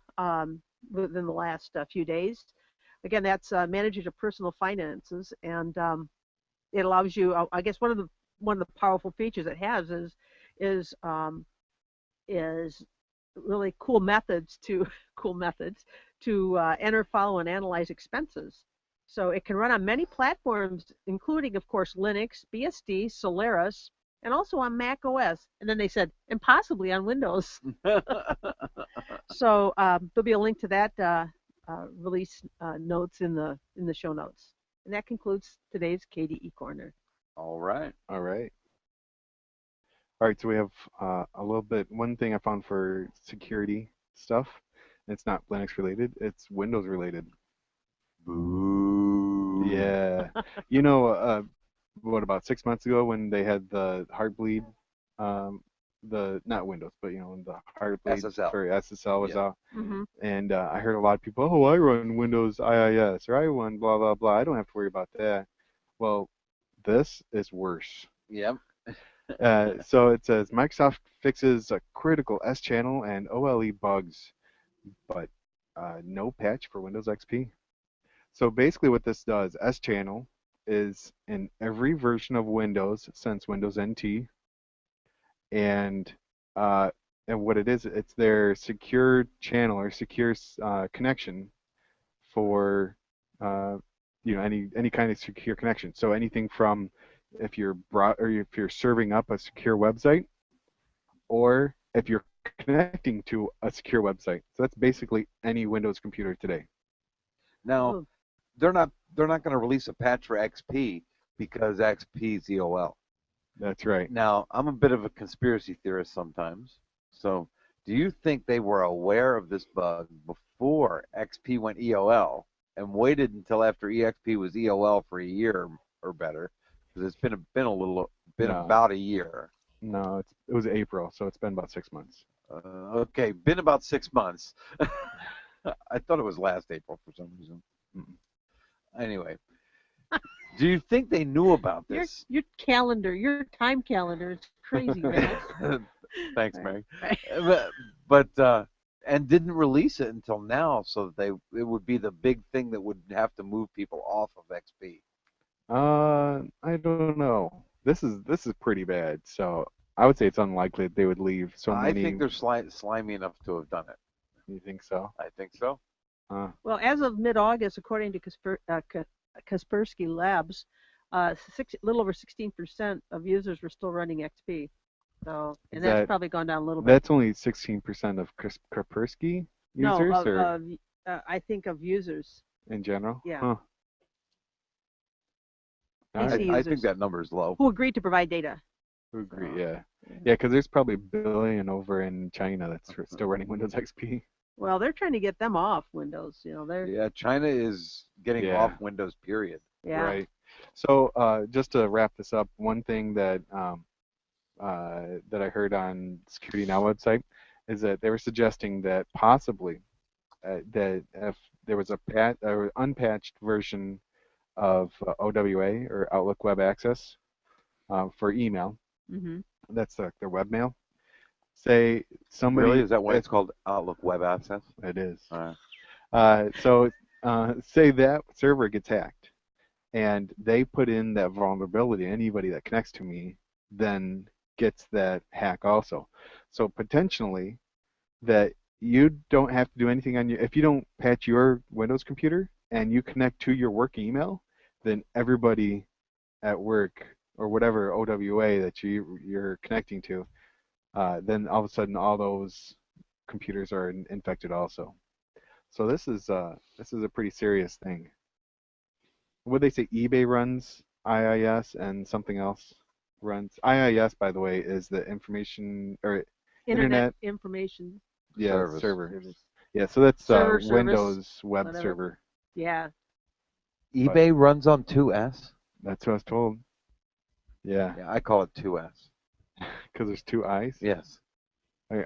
within the last few days. Again, that's managing your personal finances, and it allows you. I guess one of the powerful features it has is really cool methods to enter, follow, and analyze expenses. So it can run on many platforms, including, of course, Linux, BSD, Solaris, and also on Mac OS. And then they said, and possibly on Windows. So there'll be a link to that release notes in the show notes. And that concludes today's KDE Corner. All right. All right. All right, so we have a little bit, one thing I found for security stuff. It's not Linux related, it's Windows related. Boo. Yeah. You know, what, about 6 months ago when they had the Heartbleed, not Windows, but you know, when the Heartbleed SSL. for SSL was Yeah. out. Mm-hmm. And I heard a lot of people, oh, I run Windows IIS, or I run blah, blah, blah. I don't have to worry about that. Well, this is worse. Yep. So it says Microsoft fixes a critical S channel and OLE bugs, but no patch for Windows XP. So basically what this does, S channel is in every version of Windows since Windows NT, and what it is, it's their secure channel or secure connection for you know, any kind of secure connection. So anything from if you're serving up a secure website, or if you're connecting to a secure website. So that's basically any Windows computer today. Now, they're not going to release a patch for XP because XP is EOL. That's right. Now, I'm a bit of a conspiracy theorist sometimes. So, do you think they were aware of this bug before XP went EOL and waited until after EXP was EOL for a year or better? Because it's been No. about a year. No, it was April, so it's been about 6 months. Okay, been about 6 months. I thought it was last April for some reason. Anyway, do you think they knew about this? Your calendar, your time calendar is crazy, man. Thanks, Mary. Right. But and didn't release it until now, so that it would be the big thing that would have to move people off of XP. I don't know. This is pretty bad. So I would say it's unlikely that they would leave so I many. think they're slimy enough to have done it. You think so? I think so. Well, as of mid-August, according to Kaspersky Labs, a little over 16% of users were still running XP. So, and that's probably gone down a little bit. That's only 16% of Kaspersky users, no, I think of users in general. Yeah. Huh. I think that number is low. who agreed to provide data. Who agree? Yeah. Yeah, because there's probably a billion over in China that's still running Windows XP. Well, they're trying to get them off Windows. Yeah, China is getting off Windows, period. Yeah. Right. So just to wrap this up, one thing that that I heard on Security Now website is that they were suggesting that possibly that if there was a unpatched version of OWA or Outlook Web Access for email, Mm-hmm. that's their webmail. Say somebody Really? Is that why it's called Outlook Web Access? It is. All right. So say that server gets hacked, and they put in that vulnerability. Anybody that connects to me then gets that hack also. So potentially, that you don't have to do anything on your. If you don't patch your Windows computer and you connect to your work email, then everybody at work or whatever OWA that you're connecting to, then all of a sudden all those computers are infected also. So this is a pretty serious thing. What they say, eBay runs IIS and something else runs. IIS, by the way, is the Internet Information Service. server. Yeah, so that's Server Windows web whatever. server. Yeah. eBay runs on 2S? That's what I was told. Yeah, Yeah, I call it 2S. because there's two I's. Yes.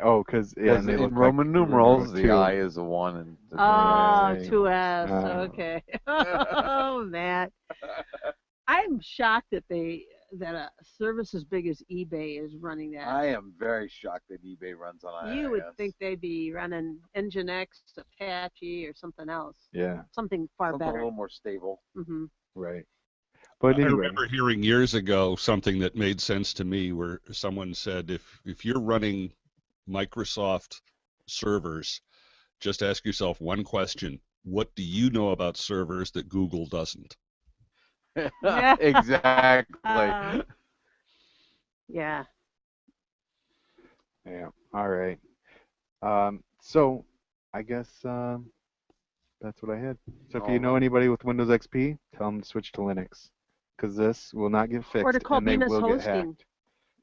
Oh, because and they in look Roman like numerals, the two. I is a 1 and the Oh, Right. 2S. Oh. Okay. Oh, Matt. I'm shocked that a service as big as eBay is running that. I am very shocked that eBay runs on IIS. You would think they'd be running Nginx, Apache, or something else. Yeah, Something far Something a better. little more stable. Mm-hmm. right. But I anyway, remember hearing years ago something that made sense to me where someone said if you're running Microsoft servers, just ask yourself one question. What do you know about servers that Google doesn't? Yeah. Exactly. Yeah. yeah. All right. So I guess that's what I had. So if you know anybody with Windows XP, tell them to switch to Linux, because this will not get fixed Or to call and they Bemis will get Hosting. hacked.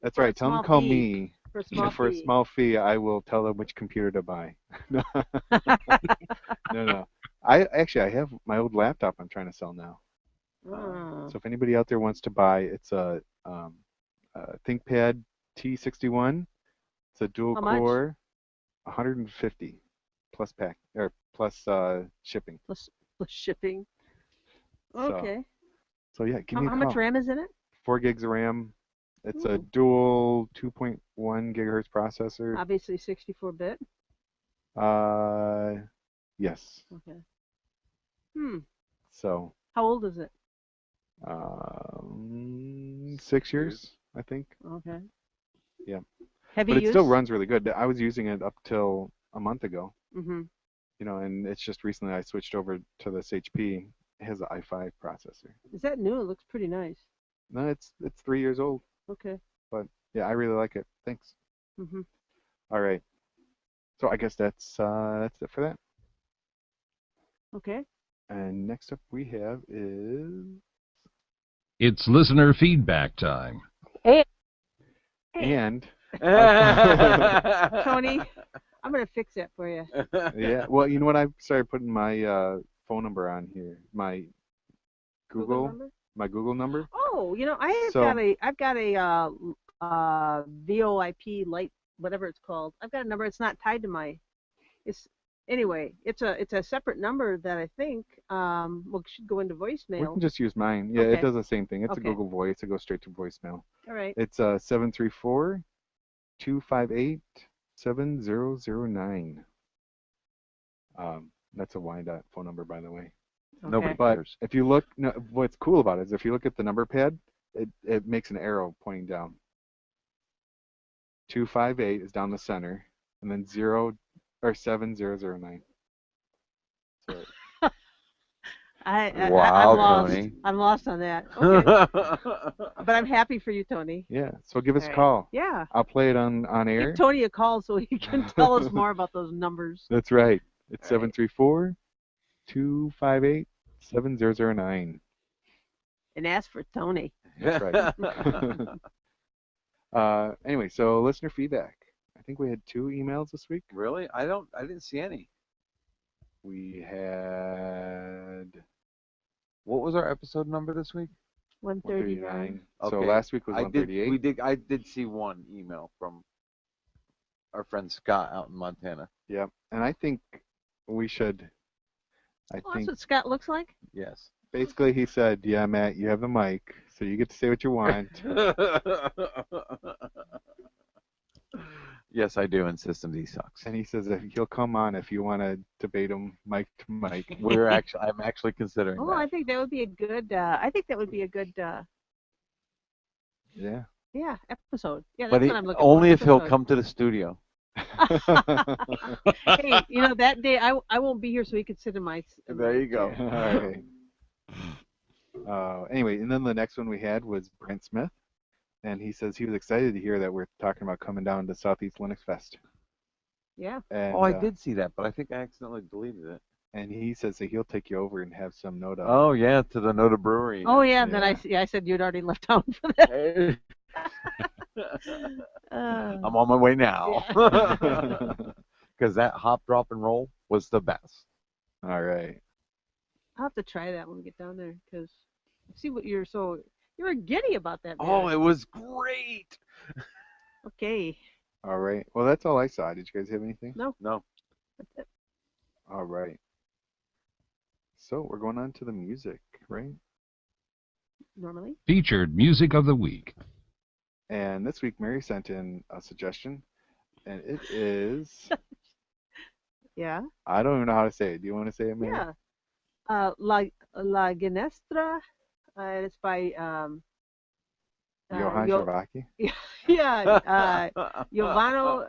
That's For a right. Tell them small to call fee. me. For a small For a fee. small fee, I will tell them which computer to buy. No, no. I have my old laptop I'm trying to sell now. Oh. So if anybody out there wants to buy, it's a ThinkPad T61. It's a dual How much? core, 150 plus plus shipping. Plus shipping. So- Okay. So yeah, give me a How call. much RAM is in it? 4 gigs of RAM. It's a Ooh. dual 2.1 gigahertz processor. Obviously 64-bit. Yes. Okay. So How old is it? 6 years, I think. Okay. Yeah. Heavy But it use? still runs really good. I was using it up till a month ago. Mm-hmm. And it's just recently I switched over to this HP. It has an i5 processor. Is that new? It looks pretty nice. No, it's 3 years old. Okay. But yeah, I really like it. Thanks. Mm-hmm. All right. So I guess that's it for that. Okay. And next up we have is It's listener feedback time. and Tony, I'm going to fix that for you. yeah. Well, you know what? I started putting my phone number on here. My Google number? my Google number. Oh, I've got a VoIP light, whatever it's called. I've got a number. It's not tied to anyway. It's a separate number that I think should go into We voicemail. can just use mine. Yeah, Okay. it does the same thing. It's a Okay. Google Voice. It goes straight to voicemail. All right. It's 734-258-7009. That's a Wyandotte phone number, by the way. Nobody Okay. But cares. if you look, no, what's cool about it is if you look at the number pad, it makes an arrow pointing down. 258 is down the center, and then 7009. So I'm Wow, lost. Tony. I'm lost on that. Okay. But I'm happy for you, Tony. yeah, so give us All a right. call. Yeah. I'll play it on Give air. Tony a call so he can tell us more about those numbers. That's right. It's All right. 734-258-7009. And ask for Tony. That's right. Anyway, so listener feedback. I think we had 2 emails this week. Really? I didn't see any. We had What was our episode number this week? 139. So Okay. last week was 138. I did see one email from our friend Scott out in Montana. Yep. And I think we should. I Oh, that's think what Scott looks like? Yes. basically he said, "Yeah, Matt, you have the mic, so you get to say what you want." Yes, I do, and System D sucks. And he says that he'll come on if you want to debate him mic to mic. I'm actually considering Oh, that. I think that would be a good, Yeah. yeah, episode. Yeah, But that's what I'm looking only for. if he'll episode. come to the studio. Hey, that day I won't be here, so he could sit in my. There you go. All right. Anyway, and then the next one we had was Brent Smith, and he says he was excited to hear that we're talking about coming down to Southeast Linux Fest. Yeah. And, Oh, I did see that, but I think I accidentally deleted it. And he says that he'll take you over and have some Noda. Oh yeah, to the Noda Brewery. Oh yeah. Then I said you'd already left town for that. I'm on my way now. Because that hop, drop, and roll was the best. All right. I'll have to try that when we get down there because see what you were giddy about that. Man. Oh, it was great. Okay. All right. Well, that's all I saw. Did you guys have anything? No. That's it. All right. So we're going on to the music, right? Normally. Featured music of the week. And this week, Mary sent in a suggestion, and it is. Yeah. I don't even know how to say it. Do you want to say it, Mary? Yeah. La Ginestra. It's by Johann Shavaki. yeah. Giovanni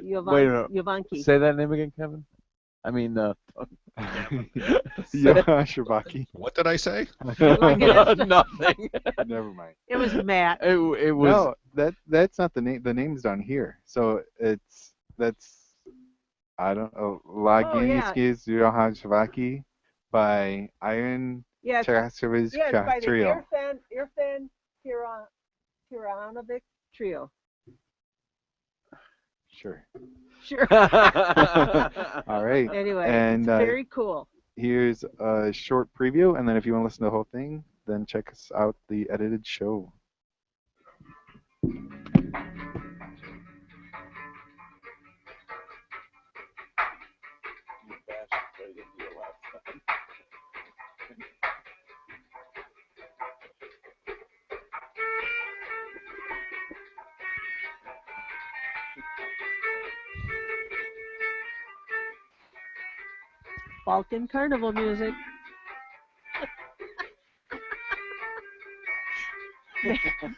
Wait a minute. Giovanni. Say that name again, Kevin. I mean, Johann Shavaki. What did I say? nothing. Never mind. It was Matt. It was. No, that's not the name. The name's down here. So I don't know. Laginskis Johann Shavaki by Iron Yeah, it's Charasovic by the Trio. Irfan Tiranovic Trio. Sure. Sure. All right. Anyway, And it's very cool. here's a short preview, and then if you want to listen to the whole thing, then check us out the edited show. Balkan Carnival music.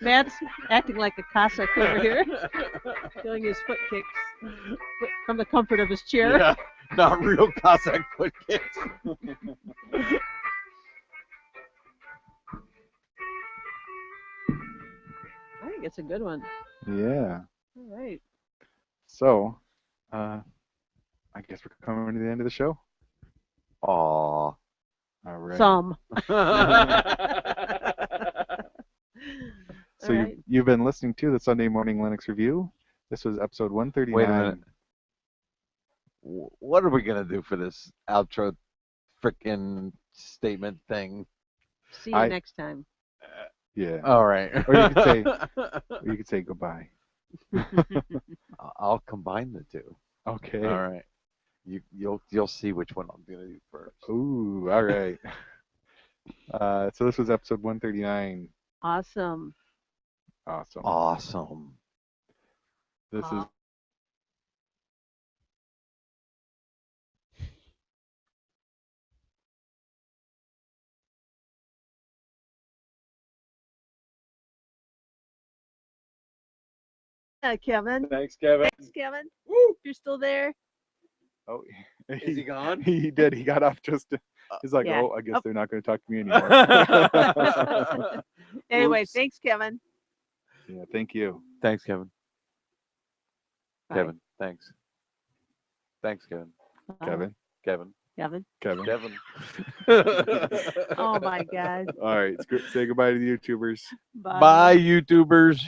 Matt's acting like a Cossack over here, doing his foot kicks from the comfort of his chair. Yeah, not real Cossack foot kicks. I think it's a good one. Yeah. All right. So, I guess we're coming to the end of the show. Aw. All right. Some. So All right. you've been listening to the Sunday Morning Linux Review. This was episode 139. Wait a minute. What are we gonna do for this outro, frickin' statement thing? See you next time. Yeah. All right. Or you could say goodbye. I'll combine the two. Okay. All right. You'll see which one I'm gonna do first. Ooh. All right. So this was episode 139. Awesome. Awesome. Awesome. This is Kevin. Thanks, Kevin. Thanks, Kevin. If you're still there. Oh, Is he gone? He did. He got off just. He's like, Yeah. oh, I guess Oh. they're not going to talk to me anymore. Anyway, Oops. thanks, Kevin. Yeah, thank you. Thanks, Kevin. Bye. Kevin, thanks. Thanks, Kevin. Bye. Kevin. Kevin. Kevin. Kevin. Kevin. Oh my God. All right, say goodbye to the YouTubers. Bye. Bye, YouTubers.